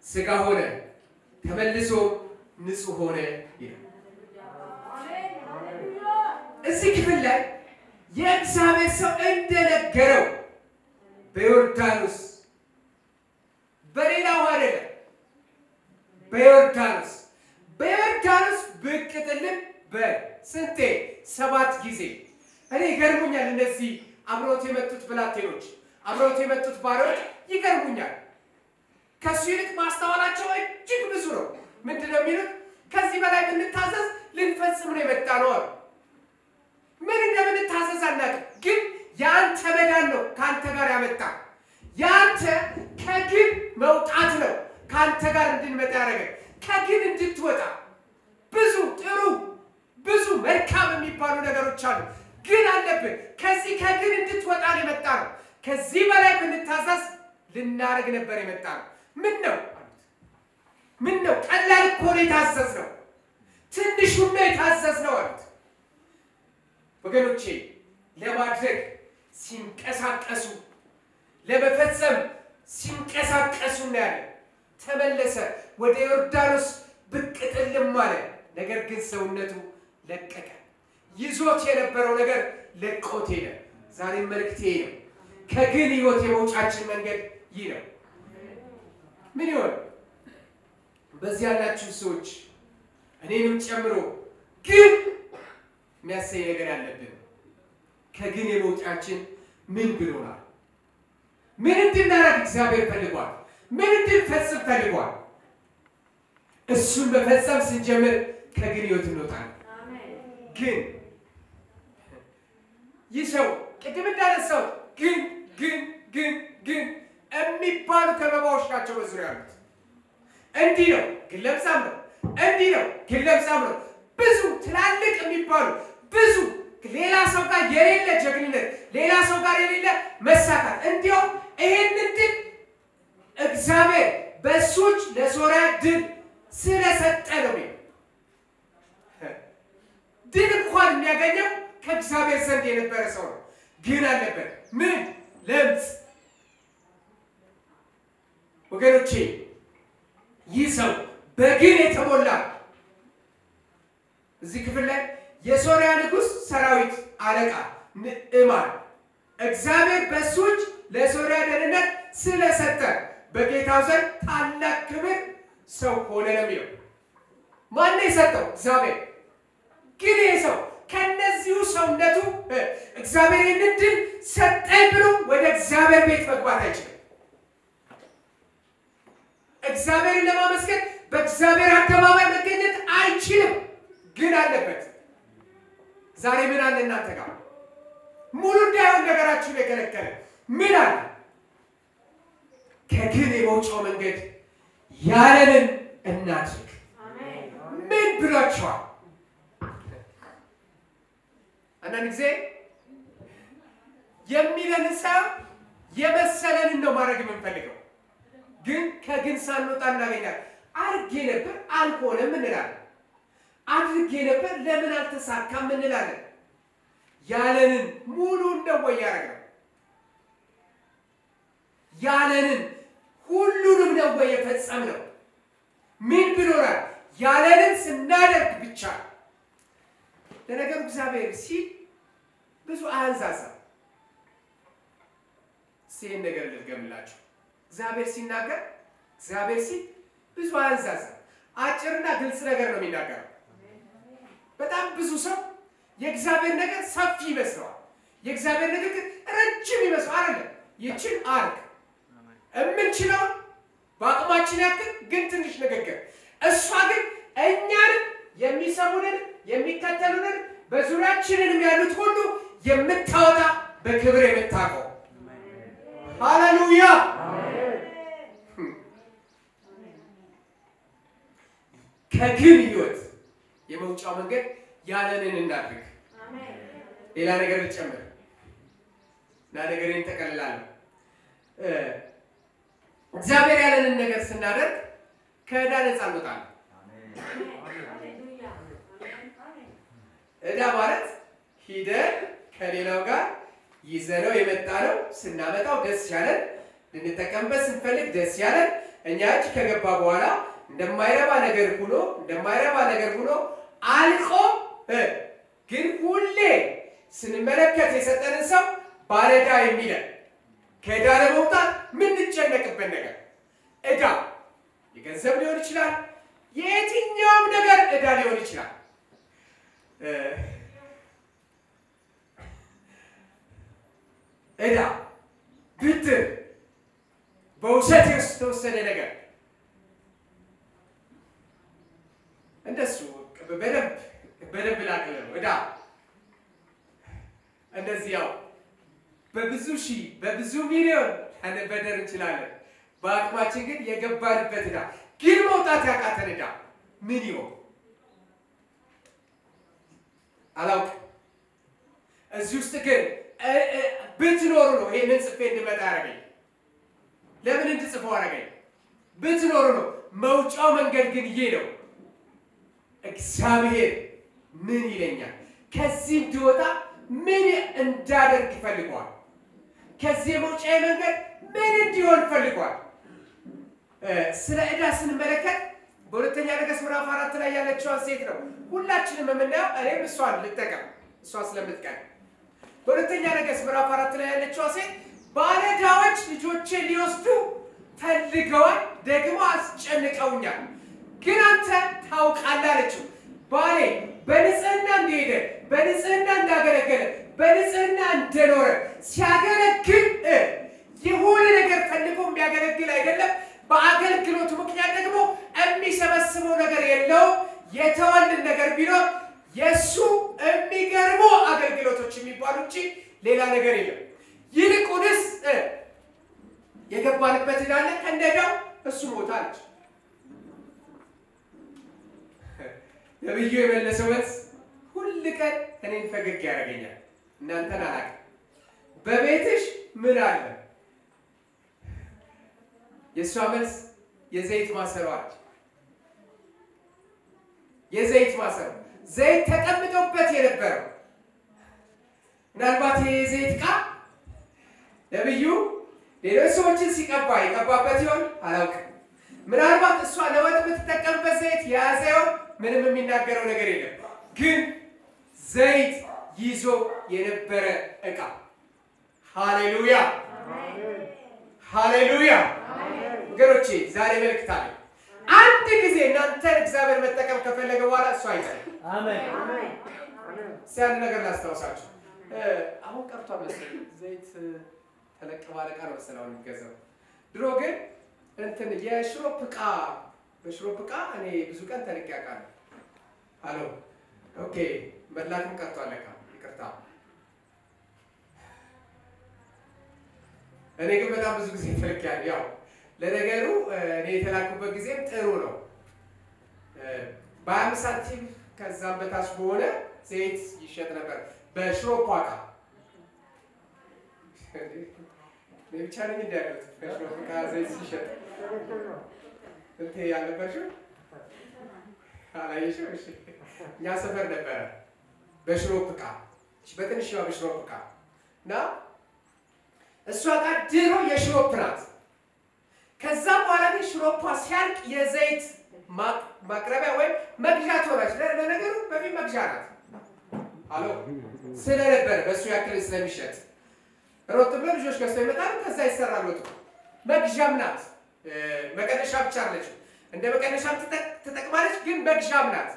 ስጋ ሆነ ተመልሶ ንጹህ ሆነ ይላል። እዚህ ክፍል ላይ የእግዚአብሔር ሰው እንደነገረው በዮርዳኖስ በሌላው አይደለም በዮርዳኖስ ብቅ ጥልቅ በስንቴ 7 ጊዜ እኔ ይገርሙኛል። እነዚህ አብሮት የመጡት ብላቴኖች አብሮት የመጡት ባሪያዎች ይገርሙኛል። ከሱ ይልቅ ማስተዋላቸው እጅግ ብዙ ነው። ምንድነው የሚሉት? ከዚህ በላይ ብንታዘዝ ልንፈጽም ነው የመጣነው አሉ። ምን እንደምንታዘዝ አናውቅም፣ ግን ያንተ መዳን ነው ካንተ ጋር ያመጣ ያንተ ከግብ መውጣት ነው ካንተ ጋር እንድንመጣ ያደረገ ከግብ እንድትወጣ ብዙ ጥሩ ብዙ መልካም የሚባሉ ነገሮች አሉ፣ ግን አለብን ከዚህ ከግብ እንድትወጣ ነው የመጣ ነው። ከዚህ በላይ ብንታዘዝ ልናደርግ ነበር የመጣ ነው። ምን ነው ምን ነው? ቀላል እኮ ነው የታዘዝነው፣ ትንሹን ነው የታዘዝነው አሉት። ወገኖቼ ለማድረግ ሲንቀሳቀሱ ለመፈጸም ሲንቀሳቀሱ እናያለን። ተመለሰ፣ ወደ ዮርዳኖስ ብቅ ጥልም አለ። ነገር ግን ሰውነቱ ለቀቀ። ይዞት የነበረው ነገር ለቆት ሄደ። ዛሬም መልእክቴ ነው፣ ከግል ህይወት የመውጫችን መንገድ ይህ ነው። ምን ይሆን? በዚህ ያላችሁ ሰዎች እኔንም ጨምሮ ግን የሚያሰይ ነገር ያለብን ከግል የመውጫችን ምን ብሎናል? ምን እንድናደርግ እግዚአብሔር ፈልጓል? ምን እንድንፈጽም ፈልጓል? እሱን መፈጸም ስንጀምር ከግል ህይወት እንወጣለን። ግን ይህ ሰው ቅድም እንዳነሳሁት ግን የሚባሉ ከበባዎች ናቸው በዙሪያ ያሉት። እንዲህ ነው ግን ለምጻም ነው፣ እንዲህ ነው ግን ለምጻም ነው። ብዙ ትላልቅ የሚባሉ ብዙ ሌላ ሰው ጋር የሌለ ጀግንነት፣ ሌላ ሰው ጋር የሌለ መሳካት፣ እንዲያውም ይሄንን ድል እግዚአብሔር በሱች ለሶርያ ድል ስለሰጠ ነው። ድል እንኳን የሚያገኘው ከእግዚአብሔር ዘንድ የነበረ ሰው ነው። ግን አለበት ምን ለምጽ። ወገኖቼ ይህ ሰው በግን የተሞላ እዚህ ክፍል ላይ የሶርያ ንጉሥ ሰራዊት አለቃ ንዕማን እግዚአብሔር በሱች ለሶርያ ደህንነት ስለሰጠ በጌታው ዘንድ ታላቅ ክብር ሰው ሆነ ነው የሚለው። ማን ነው የሰጠው? እግዚአብሔር። ግን ይህ ሰው ከነዚሁ ሰውነቱ እግዚአብሔር ይህንን ድል ሰጠኝ ብሎ ወደ እግዚአብሔር ቤት መግባት አይችልም። እግዚአብሔርን ለማመስገን በእግዚአብሔር አደባባይ መገኘት አይችልም። ግን አለበት። ዛሬ ምን አለ እናንተ ጋር? ሙሉ እንዳይሆን ነገራችሁን የከለከለ ምን አለ? ከግል የመውጫው መንገድ ያለንን እናድርግ። ምን ብሏቸዋል? አንዳንድ ጊዜ የሚለን ሰው የመሰለንን ነው ማድረግ የምንፈልገው፣ ግን ከግል ሳንወጣ እናገኛለን። አድርጌ ነበር አልሆነም እንላለን። አድርጌ ነበር ለምን አልተሳካም እንላለን። ያለንን ሙሉ እንደው ያረጋል። ያለንን ሁሉንም ነው የፈጸምነው። ምን ብሎናል? ያለንን ስናደርግ ብቻ። ለነገሩ እግዚአብሔር ሲል ብዙ አያንዛዛም። ሲል ነገር ልትገምላችሁ እግዚአብሔር ሲናገር እግዚአብሔር ሲል ብዙ አያንዛዛም። አጭርና ግልጽ ነገር ነው የሚናገረው። በጣም ብዙ ሰው የእግዚአብሔር ነገር ሰፊ ይመስለዋል። የእግዚአብሔር ነገር ረጅም ይመስለዋል። አይደለም። ይችን አርግ እምንችለው በአቅማችን ያክል ግን ትንሽ ንግግር። እሷ ግን እኛን የሚሰሙንን የሚከተሉንን በዙሪያችንን ያሉት ሁሉ የምታወጣ በክብር የምታውቀው። ሃሌሉያ። ከግል ህይወት የመውጫው መንገድ ያለንን እናድርግ። ሌላ ነገር ልጨምር እና ነገርን ተቀልላለሁ። እግዚአብሔር ያለንን ነገር ስናደርግ ከዕዳ ነፃ እንወጣለን። ዕዳ ማለት ሂደን ከሌላው ጋር ይዘነው የመጣነው ስናመጣው ደስ ያለን ልንጠቀምበት ስንፈልግ ደስ ያለን እኛ እጅ ከገባ በኋላ እንደማይረባ ነገር ሆኖ አልቆ ግን ሁሌ ስንመለከት የሰጠንን ሰው ባለዕዳ የሚለን ከዕዳ ለመውጣት ምን እንጨነቅበት ነገር ዕዳ የገንዘብ ሊሆን ይችላል የትኛውም ነገር ዕዳ ሊሆን ይችላል ዕዳ ብድር በውሰት የተወሰደ ነገር እንደሱ በደንብ ላቀለ ነው ዕዳ እንደዚህ ያው በብዙ ሺህ በብዙ ሚሊዮን አንበደር እንችላለን በአቅማችን ግን የገባንበት ዕዳ ግን መውጣት ያቃተን ዕዳ ምን ይሆን አላውቅም እዚህ ውስጥ ግን ብትኖሩ ነው ይሄንን ጽፌ እንድመጣ ያደረገኝ ለምን እንድጽፈው አደረገኝ ብትኖሩ ነው መውጫው መንገድ ግን ይሄ ነው እግዚአብሔር ምን ይለኛል ከዚህ እንድወጣ ምን እንዳደርግ ይፈልጋል ከዚህ መውጫው መንገድ ምን እንዲሆን ይፈልጋል ስለ ዕዳ ስንመለከት በሁለተኛ ነገሥት ምዕራፍ 4 ላይ ያለችው ሴት ነው ሁላችንም የምናየው እኔም እሷን ልጠቀም እሷ ስለምትቀር በሁለተኛ ነገሥት ምዕራፍ 4 ላይ ያለችው ሴት ባለዕዳዎች ልጆቼን ሊወስዱ ፈልገዋል ደግሞ አስጨንቀውኛል ግን አንተ ታውቃለህ አለችው ባሌ በንጽህና እንደሄደ በንጽህና እንዳገለገለ በንጽህና እንደኖረ ሲያገለግል የሆነ ነገር ፈልጎ የሚያገለግል አይደለም በአገልግሎቱ ምክንያት ደግሞ የሚሰበስበው ነገር የለው የተወልን ነገር ቢኖር የሱ የሚገርሙ አገልግሎቶች የሚባሉ እንጂ ሌላ ነገር የለም ይልቁንስ የገባንበት እንዳለ ከእንደዳው እሱ ሞታለች ነብዩ የመለሰው መልስ ሁሉ ቀን እኔን ፈገግ ያደርገኛል እናንተን አላውቅም በቤትሽ ምን አለ የሷ መልስ የዘይት ማሰሮ አለች የዘይት ማሰሮ ዘይት ተቀምጦበት የነበረው ምናልባት የዘይት ዕቃ ነብዩ ሌሎች ሰዎችን ሲቀባ ይቀባበት ይሆን አላውቅም ምናልባት እሷ ለወጥ የምትጠቀምበት ዘይት የያዘው ምንም የሚናገረው ነገር የለም ግን ዘይት ይዞ የነበረ ዕቃ ሃሌሉያ ሃሌሉያ ወገኖቼ ዛሬ መልእክት አለ አንድ ጊዜ እናንተ እግዚአብሔር መጠቀም ከፈለገ በኋላ እሱ አይቀር አሜን አሜን ሲያን ነገር ላስታውሳችሁ አሁን ቀርቷል መሰለኝ ዘይት ተለቅ ባለ ዕቃ ነው መሰለኝ የሚገዛው ድሮ ግን እንትን የሽሮፕ ዕቃ በሽሮፕ ዕቃ እኔ ብዙ ቀን ተለቅ ያውቃለሁ አሎ ኦኬ መላክም ቀርቷል ለካ ይቅርታ እኔ ግን በጣም ብዙ ጊዜ ተለቅ ያለው ያው ለነገሩ እኔ የተላኩበት ጊዜም ጥሩ ነው በ5 ሳንቲም ከዛም በታች በሆነ ዘይት ይሸጥ ነበር በሽሮፕ ዕቃ ብቻ ነኝ እንዳሉት በሽሮፕ ዕቃ ዘይት ሲሸጥ እንት ያለበሽው አላየሽው እሺ እኛ ሰፈር ነበረ በሽሮፕ ዕቃ በትንሽዋ በሽሮፕ ዕቃ እና እሷ ጋር ድሮ የሽሮፕ ናት ከዛ በኋላ ግን ሽሮፓ ሲያልቅ የዘይት ማቅረቢያ ወይም መግዣ ትሆናለች ለነገሩ በፊት መግዣ ናት አሎ ስለነበረ በሱ ያክል ስለሚሸጥ ሮጥ ብሎ ልጆች ገዝተው ይመጣሉ ከዛ ይሰራል ወጡ መግዣም ናት መቀነሻ ብቻ አለች እንደ መቀነሻም ተጠቅማለች ግን መግዣም ናት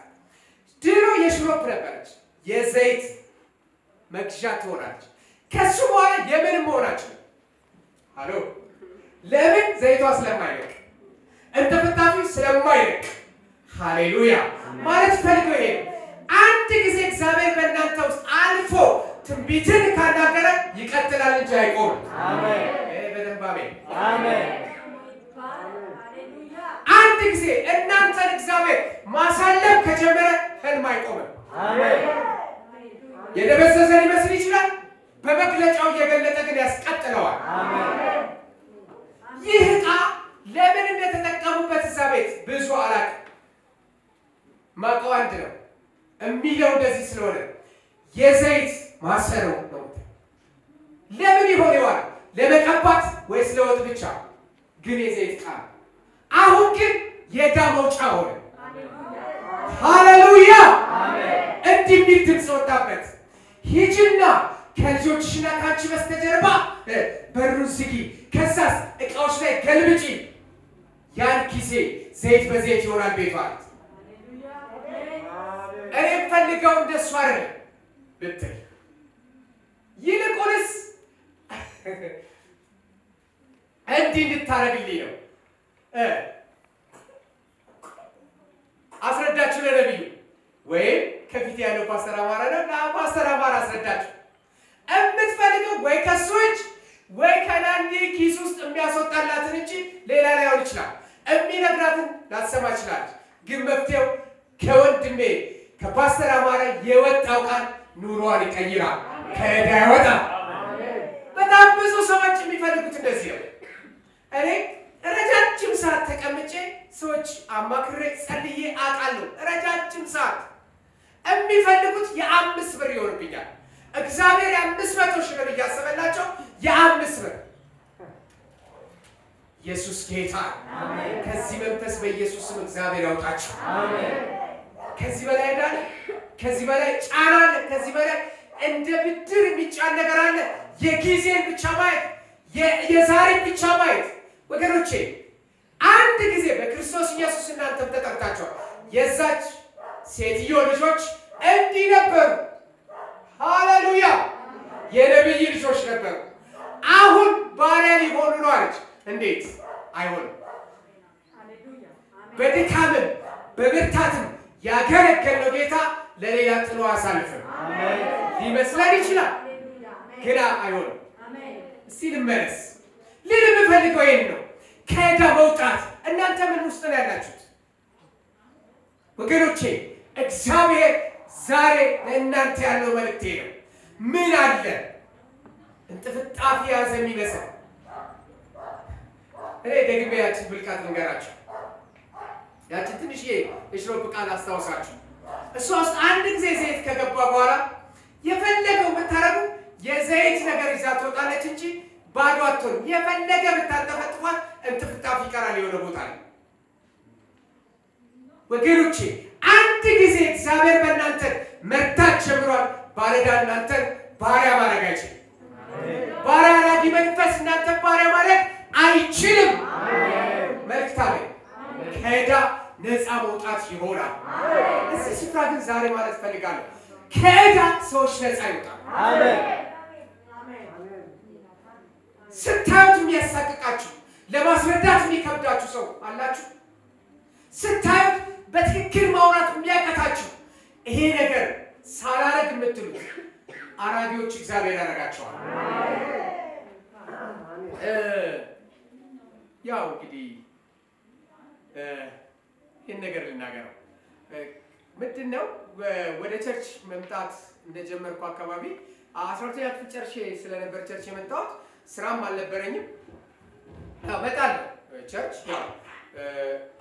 ድሮ የሽሮፕ ነበረች የዘይት መግዣ ትሆናለች ከሱ በኋላ የምን መሆናችን አሎ ለምን ዘይቷ ስለማይለቅ እንተፈታፊ ስለማይለቅ ሃሌሉያ ማለት ፈልጎ ይሄ አንድ ጊዜ እግዚአብሔር በእናንተ ውስጥ አልፎ ትንቢትን ካናገረ ይቀጥላል እንጂ አይቆምም አሜን በደንብ አሜን አሜን አንድ ጊዜ እናንተን እግዚአብሔር ማሳለፍ ከጀመረ ህልም አይቆምም አሜን የደበዘዘ ሊመስል ይችላል በመግለጫው እየገለጠ ግን ያስቀጥለዋል አሜን ይህ ዕቃ ለምን እንደተጠቀሙበት እዛ ቤት ብዙ አላውቅም ማቀው አንድ ነው የሚለው እንደዚህ ስለሆነ የዘይት ማሰሮ ነው ለምን ይሆን ይዋል ለመቀባት ወይስ ለወጥ ብቻ ግን የዘይት ዕቃ አሁን ግን የዕዳ መውጫ ሆነ። ሃሌሉያ እንዲህ የሚል ድምፅ ወጣበት፣ ሂጂና ከልጆችሽና ከአንቺ በስተጀርባ በሩን ዝጊ፣ ከዛስ ዕቃዎች ላይ ገልብጪ፣ ያን ጊዜ ዘይት በዘይት ይሆናል ቤቷ አለት። እኔ ፈልገው እንደሱ አይደለም ብትል ይልቁንስ እንዲህ እንድታረግልኝ ነው አስረዳችሁ ለነብዩ ወይም ከፊት ያለው ፓስተር አማራ ነው እና ፓስተር አማራ አስረዳችሁ። እምትፈልገው ወይ ከሱች ወይ ከናንዲ ኪስ ውስጥ የሚያስወጣላትን እንጂ ሌላ ላይሆን ይችላል። የሚነግራትን ላትሰማ ይችላል። ግን መፍትሄው ከወንድሜ ከፓስተር አማራ የወጣው ቃል ኑሮዋን ይቀይራል፣ ከዕዳ ያወጣል። በጣም ብዙ ሰዎች የሚፈልጉት እንደዚህ ነው። እኔ ረጃጅም ሰዓት ተቀምጬ ሰዎች አማክሬ ጸልዬ አውቃለሁ። ረጃጅም ሰዓት የሚፈልጉት የ5 ብር ይሆንብኛል። እግዚአብሔር የ500 ሺህ ብር እያሰበላቸው የ5 ብር ኢየሱስ ጌታ አሜን። ከዚህ መንፈስ በኢየሱስ ስም እግዚአብሔር ያውጣችሁ አሜን። ከዚህ በላይ ዳን፣ ከዚህ በላይ ጫና አለ፣ ከዚህ በላይ እንደ ብድር የሚጫን ነገር አለ። የጊዜን ብቻ ማየት፣ የዛሬን ብቻ ማየት ወገኖቼ፣ አንድ ጊዜ በክርስቶስ ኢየሱስ እናንተም ተጠርታችኋል። የዛች ሴትዮ ልጆች እንዲህ ነበሩ። ሃሌሉያ የነብይ ልጆች ነበሩ። አሁን ባሪያ ሊሆኑ ነው አለች። እንዴት አይሆንም? በድካምም በብርታትም ያገለገለው ጌታ ለሌላ ጥሎ አሳልፈን ሊመስለን ይችላል፣ ግን አይሆንም። እስቲ ልመለስ። ልምፈልገው ይሄን ነው፣ ከዕዳ መውጣት። እናንተ ምን ውስጥ ነው ያላችሁት ወገኖቼ? እግዚአብሔር ዛሬ ለእናንተ ያለው መልእክቴ ነው። ምን አለ እንጥፍጣፊ ያዘ የሚመስል? እኔ ደግሜ ያችን ብልቃጥ ልንገራችሁ። ያችን ትንሽዬ የሽሮፕ ቃል አስታውሳችሁ። እሷ ውስጥ አንድ ጊዜ ዘይት ከገባ በኋላ የፈለገው ብታረጉ የዘይት ነገር ይዛ ትወጣለች እንጂ ባዶ አትሆንም። የፈለገ ብታጠፈጥፏት እንጥፍጣፊ ይቀራል የሆነ ቦታ ላይ። ወገኖቼ አንድ ጊዜ እግዚአብሔር በእናንተ መርታት ጀምሯል። ባለዕዳ እናንተን ባሪያ ማድረግ አይችልም። ባሪያ አራጊ መንፈስ እናንተን ባሪያ ማድረግ አይችልም። መልእክት አለ፣ ከዕዳ ነፃ መውጣት ይሆናል። እዚህ ስፍራ ግን ዛሬ ማለት ፈልጋለሁ፣ ከዕዳ ሰዎች ነፃ ይወጣል። ስታዩት የሚያሳቅቃችሁ ለማስረዳት የሚከብዳችሁ ሰው አላችሁ። ስታዩት በትክክል ማውራት የሚያቀታችሁ ይሄ ነገር ሳላረግ የምትሉ አራጊዎች እግዚአብሔር ያደርጋቸዋል። ያው እንግዲህ ይህን ነገር ልናገረው ምንድነው ወደ ቸርች መምጣት እንደጀመርኩ አካባቢ 12ኛ ክፍል ጨርሼ ስለነበር ቸርች የመጣሁት ስራም አልነበረኝም። እመጣለሁ ቸርች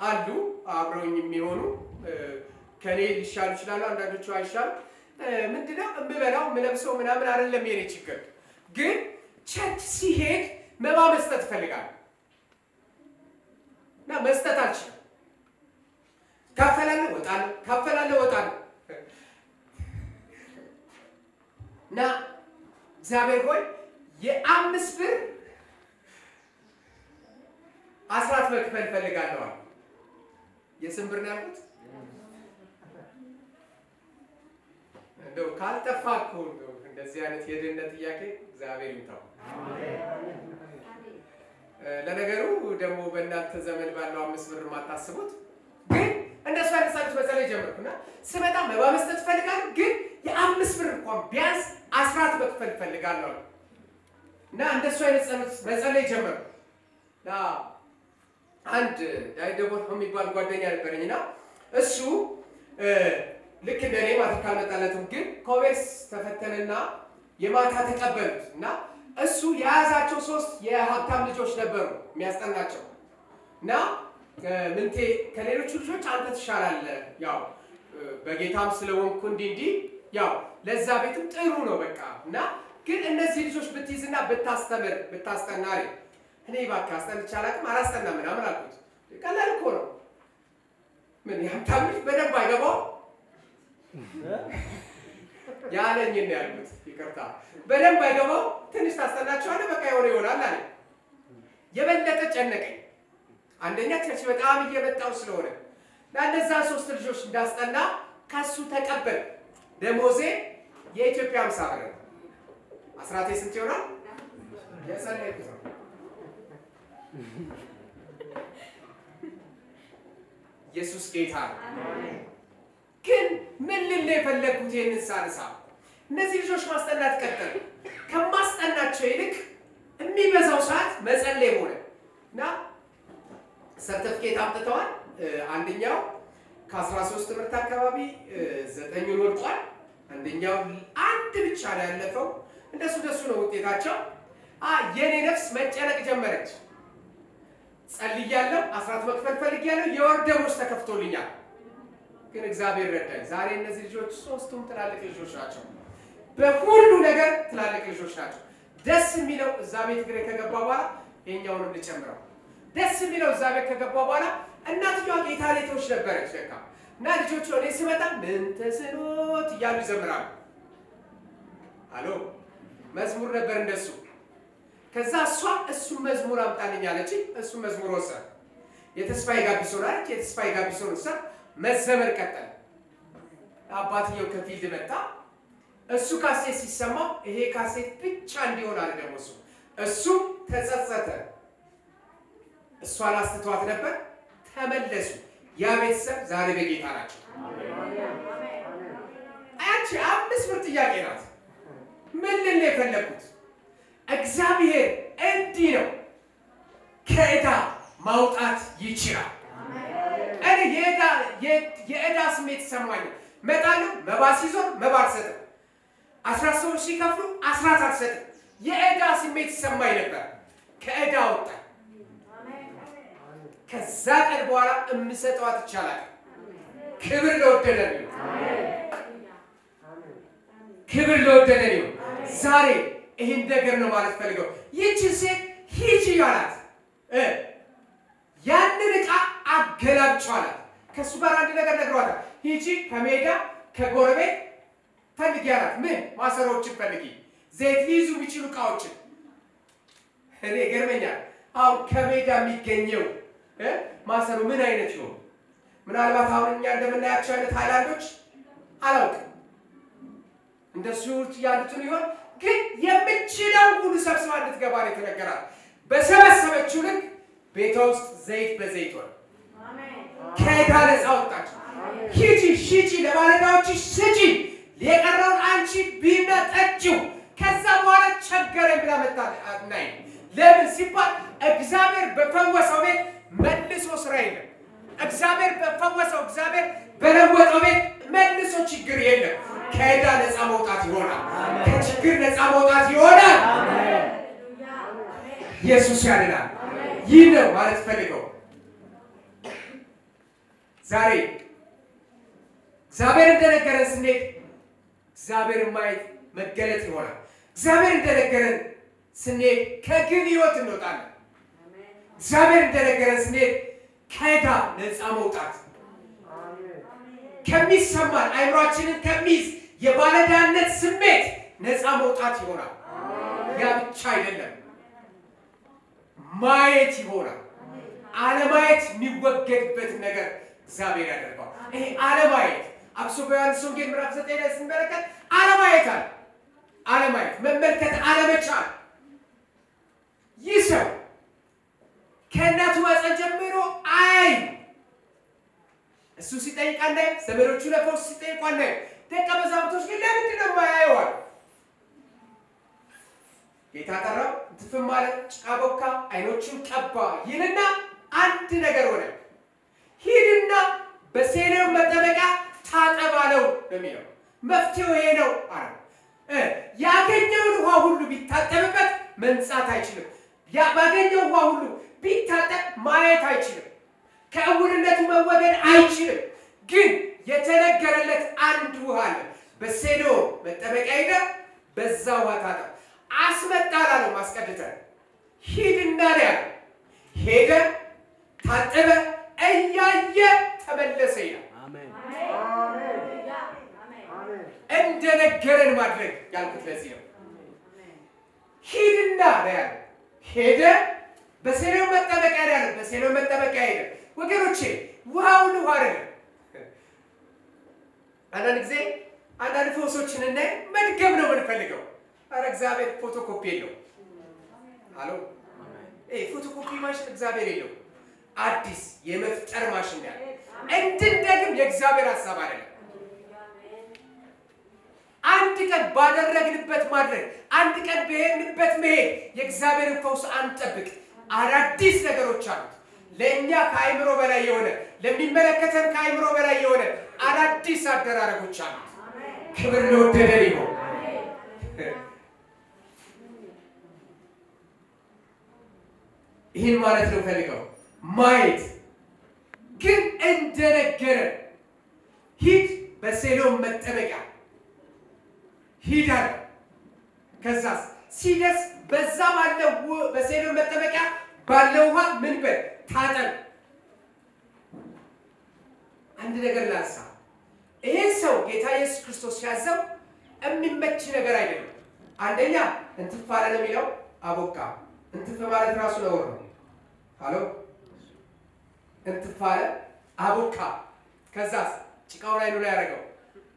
አሉ አብረውኝ የሚሆኑ ከኔ ሊሻሉ ይችላሉ፣ አንዳንዶቹ አይሻሉ። ምንድነው እምበላው ምለብሰው ምናምን አይደለም የኔ ችግር። ግን ቸርች ሲሄድ መባ መስጠት እፈልጋለሁ እና መስጠት አልችልም። ካፈላለሁ እወጣለሁ፣ ካፈላለሁ እወጣለሁ እና እግዚአብሔር ሆይ የ5 ብር አስራት መክፈል እፈልጋለሁ። የስንት ብር ነው ያልኩት? እንደው ካልጠፋኩ እንደዚህ አይነት የድህነት ጥያቄ እግዚአብሔር ይምታው። ለነገሩ ደግሞ በእናንተ ዘመን ባለው 5 ብር ማታስቡት። ግን እንደሱ አይነሳችሁ መጸለይ ጀመርኩና ስመጣ መባ መስጠት እፈልጋለሁ፣ ግን የ5 ብር እንኳን ቢያንስ አስራት መክፈል እፈልጋለሁ እና እንደሱ አይነት ጸሎት መጸለይ ጀመርኩ። አንድ ዳይደቦት የሚባል ጓደኛ ነበረኝና እሱ ልክ እንደኔ ማትሪክ ካልመጣለትም ግን ኮሜርስ ተፈተነና የማታ ተቀበሉት እና እሱ የያዛቸው 3 የሀብታም ልጆች ነበሩ የሚያስጠናቸው እና ምንቴ ከሌሎቹ ልጆች አንተ ትሻላለህ፣ ያው በጌታም ስለወንኩ እንዲህ ያው ለዛ ቤትም ጥሩ ነው በቃ እና ግን እነዚህ ልጆች ብትይዝና ብታስተምር ብታስጠናሪ እኔ እባክህ አስጠንቼ አላውቅም አላስጠናም ምናምን አልኩት። ቀላል እኮ ነው ምን ያምታምሽ በደንብ አይገባው ያለኝ ነው ያሉት ይቅርታ በደንብ አይገባው ትንሽ ታስተናቸዋለህ በቃ ይሆናል አለ የበለጠ ጨነቀኝ አንደኛ ቸርች በጣም እየመጣው ስለሆነ ለነዛ 3 ልጆች እንዳስጠና ካሱ ተቀበል ደሞዜ የኢትዮጵያ 50 ብር አስራቴ ስንት ይሆናል የሰለይኩት ኢየሱስ ጌታ አሜን ግን ምን ልል የፈለኩት ይሄንን ሳልሳ እነዚህ ልጆች ማስጠናት ቀጠሉ ከማስጠናቸው ይልቅ የሚበዛው ሰዓት መጸለይ ሆነና ሰርቲፊኬት አምጥተዋል አንደኛው ከ13 ትምህርት አካባቢ 9 ወርቋል አንደኛው አንድ ብቻ ላይ ያለፈው እንደሱ ነው ውጤታቸው የኔ ነፍስ መጨነቅ ጀመረች ጸልያለሁ አስራት መክፈል ፈልጊያለሁ የወር ደሞዝ ተከፍቶልኛል ግን እግዚአብሔር ረዳኝ ዛሬ እነዚህ ልጆች ሶስቱም ትላልቅ ልጆች ናቸው በሁሉ ነገር ትላልቅ ልጆች ናቸው ደስ የሚለው እዛ ቤት ግሬ ከገባ በኋላ የኛውንም ልጨምረው ደስ የሚለው እዛ ቤት ከገባ በኋላ እናትየዋ ጌታ ሌቶች ነበረች ለካ እና ልጆቹ ወደ ሲመጣ ምን ተስኖት እያሉ ይዘምራሉ አሎ መዝሙር ነበር እንደሱ ከዛ እሱ መዝሙር አምጣልኝ አለች እሱ መዝሙር ወሰደ የተስፋዬ ጋቢሶን አለች የተስፋዬ ጋቢሶን ወሰደ መዘመር ቀጠለ አባትየው ከፊልድ መጣ እሱ ካሴት ሲሰማ ይሄ ካሴት ብቻ እንዲሆን አለ ደግሞ እሱ ተጸጸተ እሷ አላስተዋት ነበር ተመለሱ ያ ቤተሰብ ዛሬ በጌታ ናቸው አያቺ 5 ብር ጥያቄ ናት ምን ልል የፈለኩት እግዚአብሔር እንዲህ ነው ከዕዳ ማውጣት ይችላል እኔ የዕዳ ስሜት ሰማኝ መጣለው መባስ ይዞር መባል ሰጠ 13 ሺህ ከፍሉ 14 ሰጠ የዕዳ ስሜት ሰማኝ ነበር ከዕዳ ወጣ ከዛ ቀን በኋላ እምሰጠው አትቻላል ክብር ለወደደን ክብር ለወደደን ዛሬ ይሄን ነገር ነው ማለት ፈልገው ይቺ ሴት ሂጂ ያላት ያንን ዕቃ አገላብጫለሁ ከሱ ጋር አንድ ነገር ነግሯታል ሂጂ ከሜዳ ከጎረቤት ፈልጊ ያላት ምን ማሰሮችን ፈልጊ ዘይት ሊይዙ የሚችሉ ዕቃዎችን እኔ ገርመኛል አሁን ከሜዳ የሚገኘው ማሰሮ ምን አይነት ነው ምናልባት አሁን እኛ እንደምናያቸው አይነት ሃይላንዶች አላውቅም እንደሱ ያሉትን ይሆን ግን የምችለው ሁሉ ሰብስባ እንድትገባ ነው የተነገራት በሰበሰበችው ልክ ቤቷ ውስጥ ዘይት በዘይት ሆነ አሜን ከዕዳ ነፃ ወጣች ሂጂ ለባለዳዎች ስጪ የቀረውን አንቺ ቢና ጠጪው ከዛ በኋላ ቸገረኝ ብላ መጣች ናይ ለምን ሲባል እግዚአብሔር በፈወሰው ቤት መልሶ ስራ የለም እግዚአብሔር በፈወሰው እግዚአብሔር በለወጠው ቤት መልሶ ችግር የለም ከዕዳ ነፃ መውጣት ይሆናል ከችግር ነፃ መውጣት ይሆናል አሜን ኢየሱስ ያድናል ይህ ነው ማለት ፈልገው ዛሬ እግዚአብሔር እንደነገረን ስንሄድ እግዚአብሔር ማየት መገለጥ ይሆናል እግዚአብሔር እንደነገረን ስንሄድ ከግል ህይወት እንወጣለን እግዚአብሔር እንደነገረን ስንሄድ ከዕዳ ነፃ መውጣት ከሚሰማን አይምሮአችንን ከሚይዝ የባለዳነት ስሜት ነፃ መውጣት ይሆናል ያ ብቻ አይደለም ማየት ይሆናል አለማየት የሚወገድበት ነገር እግዚአብሔር ያደርጋል ይሄ አለማየት አብሶ በዮሐንስ ወንጌል ምዕራፍ 9 ላይ ስንመለከት አለማየት መመልከት አለመቻል ይሰው ከእናቱ ማፀን ጀምሮ አይ እሱ ሲጠይቅ አንዳይ ዘመዶቹ ለፈውስ ሲጠይቁ አንዳይ ደቀ መዛሙርቶች ግን ለምንድን ነው የማያየው ጌታ ጠራው ትፍም ማለት ጭቃ ቦካ አይኖቹን ቀባ ይልና አንድ ነገር ሆነ ሂድና በሴሌው መጠመቂያ ታጠባለው በሚለው መፍትሄው ይሄ ነው አለ ያገኘውን ውሃ ሁሉ ቢታጠብበት መንጻት አይችልም ያ ባገኘው ውሃ ሁሉ ቢታጠብ ማየት አይችልም ከእውርነቱ መወገድ አይችልም ግን የተነገረለት አንድ ውሃ አለ በሴሎ መጠመቂያ ሄደ በዛ ውሃ ታጠብ አስመጣላለው ማስቀደተ ሂድና ያለ ሄደ ታጠበ እያየ ተመለሰ ይላል። አሜን እንደነገረን ማድረግ ያልኩት ለዚህ ነው። ሂድና ያለ ሄደ በሴሎም መጠበቂያ ያለ በሴሎም መጠበቂያ ሄደ። ወገኖቼ ውሃውን ውሃ አይደለም። አንዳንድ ጊዜ አንዳንድ ፈውሶችን እና መድገም ነው የምንፈልገው። ኧረ እግዚአብሔር ፎቶኮፒ የለው። አሎ ፎቶኮፒ ማሽን እግዚአብሔር የለው። አዲስ የመፍጠር ማሽን ያለ እንድንደግም የእግዚአብሔር ሐሳብ አይደለም። አንድ ቀን ባደረግንበት ማድረግ አንድ ቀን በሄድንበት መሄድ የእግዚአብሔርን ፈውስ አንጠብቅ። አዳዲስ ነገሮች አሉ። ለእኛ ከአይምሮ በላይ የሆነ ለሚመለከተን ከአይምሮ በላይ የሆነ አዳዲስ አደራረጎች አሉ። ክብር ለወደደን ይሁን። ይህን ማለት ነው ፈልገው ማየት ግን እንደነገረን ሂድ በሴሎም መጠበቂያ ሂድ አለ። ከዛስ ሲደርስ በዛ ባለው በሴሎም መጠበቂያ ባለው ውሃ ምን በል ታጠብ። አንድ ነገር ላንሳ። ይሄን ሰው ጌታ ኢየሱስ ክርስቶስ ሲያዘው የሚመች ነገር አይደለም። አንደኛ እንትፍ አለ ነው የሚለው አቦካ። እንትፍ ማለት ራሱ ነው ነው አሎ እንትፍ አለ አቦካ። ከዛስ ጭቃው ላይ ነው ያደረገው።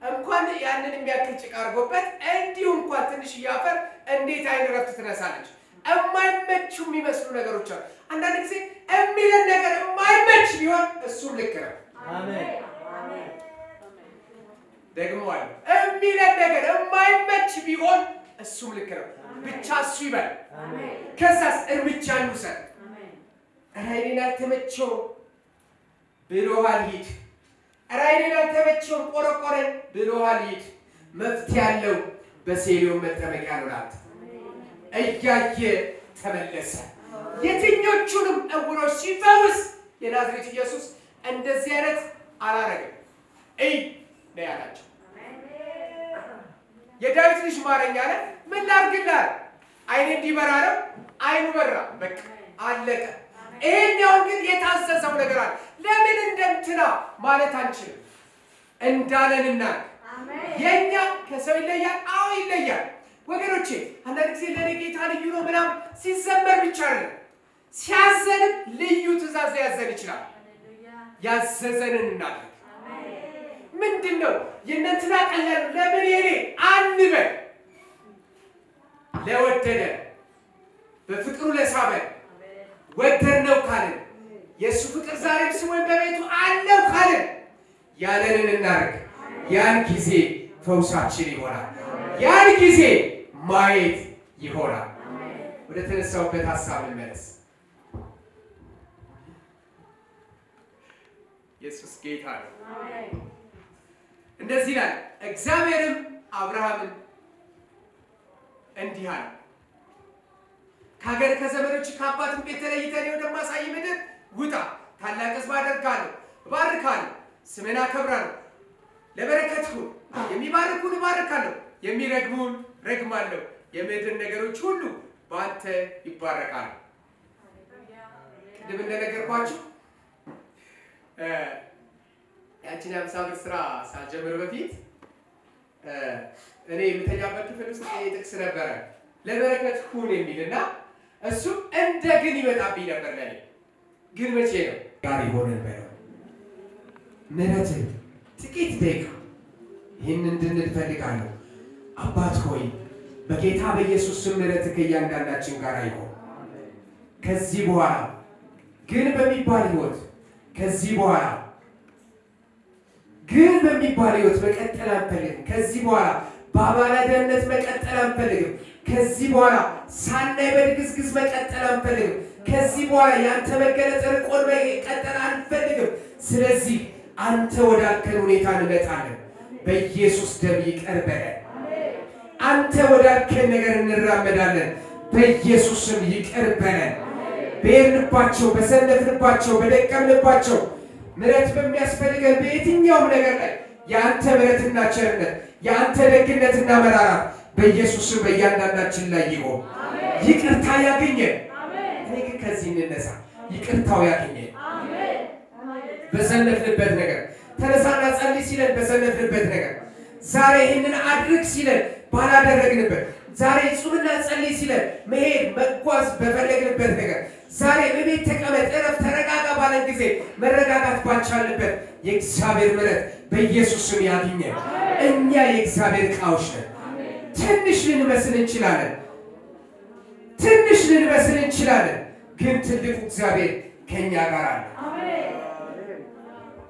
እንኳን ያንን የሚያክል ጭቃ አድርጎበት እንዲሁ እንኳን ትንሽ ያፈር እንዴት አይን ረፍት ትነሳለች። የማይመቹ የሚመስሉ ነገሮች አሉ። አንዳንድ ጊዜ የሚለን ነገር የማይመች ቢሆን እሱም ልክ ነው። አሜን ደግሞ አለ የሚለን ነገር የማይመች ቢሆን እሱም ልክ ነው። ብቻ እሱ ይበል። ከዛስ እርምጃ እንውሰድ። ራይኔን አልተመቸው ብሎሃል ሂድ። ራይኔን አልተመቸው ቆረቆረን ብሎሃል ሂድ። መፍትሄ ያለው በሴሎም መጠበቂያ ነው። እያየ ተመለሰ። የትኞቹንም ዕውሮች ሲፈውስ የናዝሬቱ ኢየሱስ እንደዚህ አይነት አላረገም። ነው ያላቸው። የዳዊት ልጅ ማረኝ አለ። ምን ላድርግልህ? አይኔ እንዲበራ ነው። አይኑ በራ። በቃ አለቀ። ይሄኛው ግን የታዘዘው ነገር አለ። ለምን እንደምትና ማለት አንችልም። እንዳለንና የኛ ከሰው ይለያል። አዎ ይለያል። ወገኖቼ አንዳንድ ጊዜ ለኔ ጌታ ልዩ ነው ምናምን ሲዘመር ብቻ አይደለም፣ ሲያዘንም ልዩ ትእዛዝ ያዘን ይችላል። ያዘዘንን እናድርግ። ምንድነው የእነንትና ቀላል ለምን የኔ አንበል። ለወደደ በፍቅሩ ለሳበን ወደድነው ካልን የእሱ ፍቅር ዛሬም ስሙን በቤቱ አለው ካልን ያለንን እናድርግ። ያን ጊዜ ፈውሳችን ይሆናል። ያን ጊዜ ማየት ይሆናል። ወደ ተነሳውበት ሐሳብ እንመለስ። ኢየሱስ ጌታ ነው። እንደዚህ ይላል። እግዚአብሔርም አብርሃምን እንዲህ አለ፣ ከሀገር ከዘመዶች ከአባትም ቤት ተለይተህ ወደማሳይ ምድር ውጣ። ታላቅ ሕዝብ አደርግሃለሁ፣ እባርክሃለሁ፣ ስምህን አከብራለሁ፣ ለበረከት ሁን። የሚባርኩን እባርካለሁ፣ የሚረግሙን ረግማለሁ። የምድር ነገሮች ሁሉ በአንተ ይባረካሉ። ቅድም እንደነገርኳችሁ ያችን 50 ብር ስራ ሳልጀምር በፊት እኔ የምተኛበት ክፍል ውስጥ ጥቅስ ነበረ ለበረከት ሁን የሚልና እሱ እንደ ግን ይመጣብኝ ነበር ለኔ። ግን መቼ ነው ጋር ይሆነን በለው ምሕረት ጥቂት ደቂቃ ይህን እንድንል ፈልጋለሁ። አባት ሆይ በጌታ በኢየሱስ ስም ምሕረትህ ከእያንዳንዳችን ጋር ይሁን። ከዚህ በኋላ ግን በሚባል ህይወት ከዚህ በኋላ ግን በሚባል ህይወት መቀጠል አንፈልግም። ከዚህ በኋላ በአባላደነት መቀጠል አንፈልግም። ከዚህ በኋላ ሳናይ በድግዝግዝ መቀጠል አንፈልግም። ከዚህ በኋላ ያንተ መገለጥ ርቆን መቀጠል አንፈልግም። ስለዚህ አንተ ወዳልከን ሁኔታ እንመጣለን። በኢየሱስ ደም ይቅር በለን። አንተ ወዳልከን ነገር እንራመዳለን። በኢየሱስ ስም ይቅር በለን። በሄድንባቸው በሰነፍንባቸው በደቀምንባቸው ምሕረት በሚያስፈልገን በየትኛውም ነገር ላይ የአንተ ምሕረትና ቸርነት የአንተ ደግነትና መራራት በኢየሱስ ስም በእያንዳንዳችን ላይ ይሁን። ይቅርታ ያገኘን። እኔ ግን ከዚህ እንነሳ። ይቅርታው ያገኘን በሰነፍንበት ነገር ተነሳና ጸልይ ሲለን በሰነፍንበት ነገር ዛሬ ይህንን አድርግ ሲለን ባላደረግንበት ዛሬ ጹምና ጸልይ ሲለን መሄድ መጓዝ በፈለግንበት ነገር ዛሬ በቤት ተቀመጥ እረፍ ተረጋጋ ባለን ጊዜ መረጋጋት ባልቻልንበት የእግዚአብሔር ምሕረት በኢየሱስ ስም ያግኘን። እኛ የእግዚአብሔር ዕቃዎች ነን። ትንሽ ልንመስል እንችላለን ግን ትልቁ እግዚአብሔር ከኛ ጋር አለ።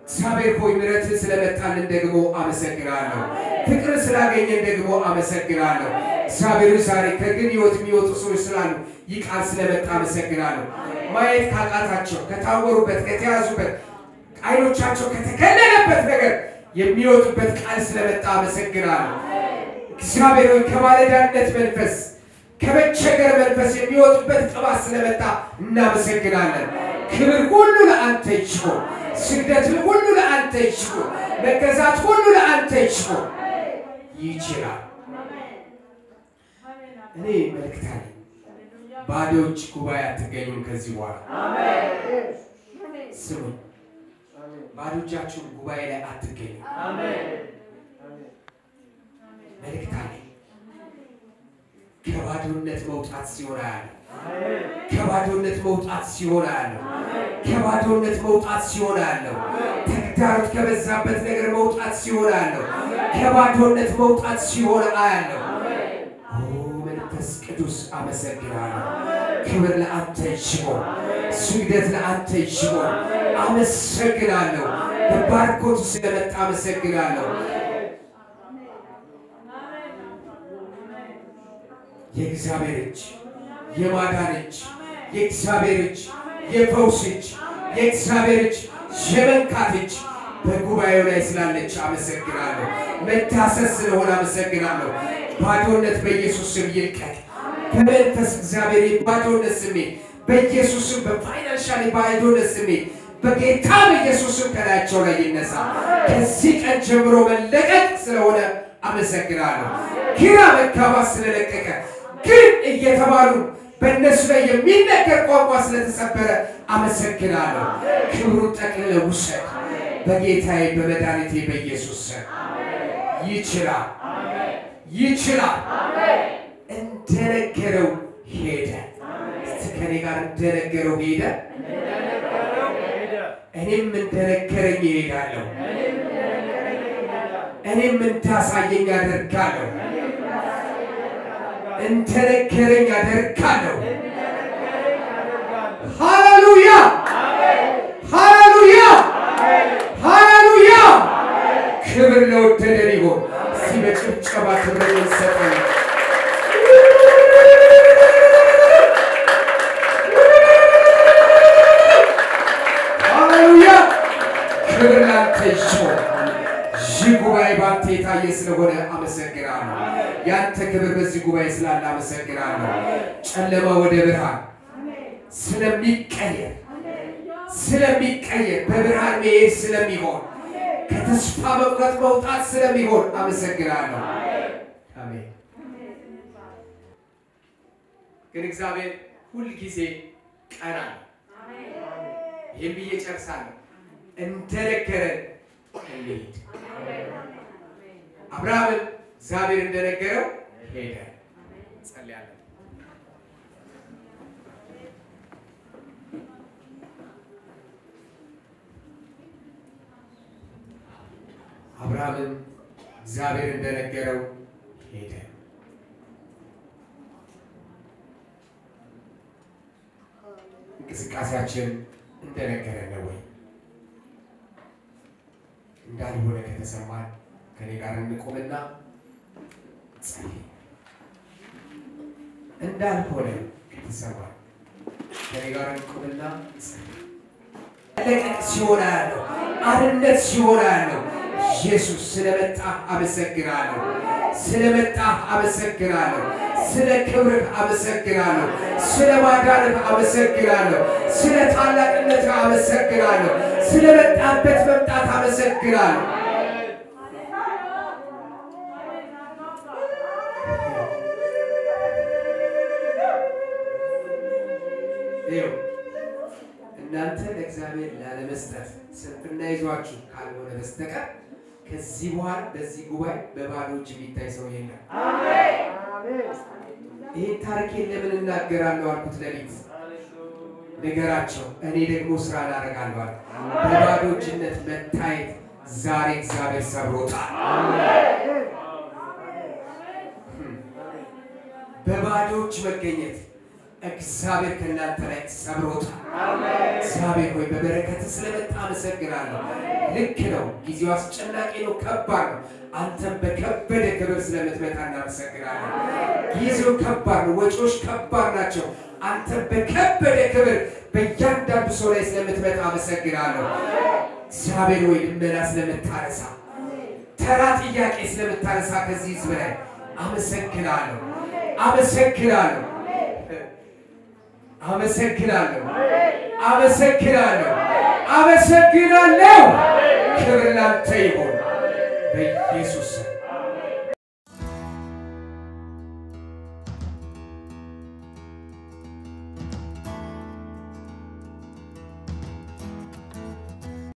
እግዚአብሔር ሆይ ምሕረት ስለመጣልን ደግሞ አመሰግናለሁ። ፍቅር ስላገኘን ደግሞ አመሰግናለሁ። እግዚአብሔር ዛሬ ከግል ሕይወት የሚወጡ ሰዎች ስላሉ ይህ ቃል ስለመጣ አመሰግናለሁ። ማየት ካቃታቸው ከታወሩበት ከተያዙበት አይኖቻቸው ከተከለለበት ነገር የሚወጡበት ቃል ስለመጣ አመሰግናለሁ። እግዚአብሔር ሆይ ከባለዳነት መንፈስ ከመቸገር መንፈስ የሚወጡበት ቅባት ስለመጣ እናመሰግናለን። ክብር ሁሉ ለአንተ ይሁን። ስግደት ሁሉ ለአንተ ይሁን። መገዛት ሁሉ ለአንተ ይሁን። ይችላል። እኔ መልእክት አለኝ። ባዶ እጅ ጉባኤ አትገኙም ከዚህ በኋላ። አሜን። ስሙ። ባዶ እጃችሁን ጉባኤ ላይ አትገኙም። አሜን። መልእክት አለኝ። ከባዶነት መውጣት ሲሆን አያለሁ። ከባዶነት መውጣት ሲሆን አያለሁ። ከባዶነት መውጣት ሲሆን አያለሁ። ተግዳሮት ከበዛበት ነገር መውጣት ሲሆን አያለሁ። ከባዶነት መውጣት ሲሆን አያለሁ። መንፈስ ቅዱስ አመሰግናለሁ። ክብር ለአንተ ይሁን። ስግደት ለአንተ ይሁን። አመሰግናለሁ። በባርኮቱ ስለመጣ አመሰግናለሁ። የእግዚአብሔር እጅ የማዳን እጅ የእግዚአብሔር እጅ የፈውስ እጅ የእግዚአብሔር እጅ የመንካት እጅ በጉባኤው ላይ ስላለች አመሰግናለሁ። መታሰስ ስለሆነ አመሰግናለሁ። ባዶነት በኢየሱስ ስም ይልቀቅ። በመንፈስ እግዚአብሔር ባዶነት ስሜት በኢየሱስ ስም በፋይናንሻል ባዶነት ስሜት በጌታ በኢየሱስ ስም ከላያቸው ላይ ይነሳ። ከዚህ ቀን ጀምሮ መለቀቅ ስለሆነ አመሰግናለሁ። ግራ መጋባት ስለለቀቀ ግን እየተባሉ በእነሱ ላይ የሚነገር ቋንቋ ስለተሰበረ አመሰግናለሁ። ክብሩን ጠቅልለህ ውሰድ በጌታዬ በመድኃኒቴ በኢየሱስ ስም። ይችላል። እንደነገረው ሄደ። እስቲ ከኔ ጋር እንደነገረው ሄደ። እኔም እንደነገረኝ እሄዳለሁ። እኔም እንዳሳየኝ አደርጋለሁ። እንደነገረኝ አደርጋለሁ። ሃሌሉያ ሃሌሉያ ሃሌሉያ። ክብር ለወደደን ይሁን። እስቲ በጭብጨባ ክብር እንሰጠው። ሃሌሉያ ክብር ላንተ ይሁን። ጉባኤ ባንተ የታየ ስለሆነ አመሰግናለሁ። ያንተ ክብር በዚህ ጉባኤ ስላለ አመሰግናለሁ። ጨለማ ወደ ብርሃን ስለሚቀየር በብርሃን መሄድ ስለሚሆን ከተስፋ መቁረጥ መውጣት ስለሚሆን አመሰግናለሁ። አሜን። ግን እግዚአብሔር ሁል ጊዜ ቀና ይሄን ብዬ ጨርሳለሁ። እንደነገረን እንሂድ። አብርሃም እግዚአብሔር እንደነገረው ሄደ። ጸልያለሁ። አብርሃም እግዚአብሔር እንደነገረው ሄደ። እንቅስቃሴያችን እንደነገረን ነው ወይ? እንዳልሆነ ከተሰማን ከኔ ጋር እንቆምና ጸልይ። እንዳልሆነ ከተሰማን ከኔ ጋር እንቆምና ጸልይ። ለቀቅ ሲሆን ያለው አርነት ሲሆን ያለው ኢየሱስ ስለመጣ አመሰግናለሁ። ስለመጣ አመሰግናለሁ። ስለ ክብርህ አመሰግናለሁ። ስለ ማዳንህ አመሰግናለሁ። ስለ ታላቅነትህ አመሰግናለሁ። ስለመጣበት መምጣት አመሰግናለሁ። እናንተ ለእግዚአብሔር ላለመስጠት ስንፍና ይዟችሁ ካልሆነ በስተቀር ከዚህ በኋላ በዚህ ጉባኤ በባዶ እጅ የሚታይ ሰው የለም። አሜን አሜን። ይሄ ታሪክ ለምን እናገራለሁ አልኩት ለሊት ነገራቸው እኔ ደግሞ ስራ ላደርጋለሁ አለ። በባዶ እጅነት መታየት ዛሬ እግዚአብሔር ሰብሮታል። አሜን። በባዶ እጅ መገኘት እግዚአብሔር ከእናንተ ላይ ሰብሮታል። አሜን። እግዚአብሔር ሆይ በበረከት ስለመጣ አመሰግናለሁ። ልክ ነው፣ ጊዜው አስጨናቂ ነው፣ ከባድ ነው። አንተም በከበደ ክብር ስለምትመጣ እናመሰግናለን። ጊዜው ከባድ ነው፣ ወጪዎች ከባድ ናቸው። አንተም በከበደ ክብር በእያንዳንዱ ሰው ላይ ስለምትመጣ አመሰግናለሁ። እግዚአብሔር ሆይ ልመና ስለምታነሳ ተራ ጥያቄ ስለምታነሳ ከዚህ ህዝብ ላይ አመሰግናለሁ አመሰግናለሁ አመሰግናለሁ አመሰግናለሁ አመሰግናለሁ። ክብር ላንተ ይሁን በኢየሱስ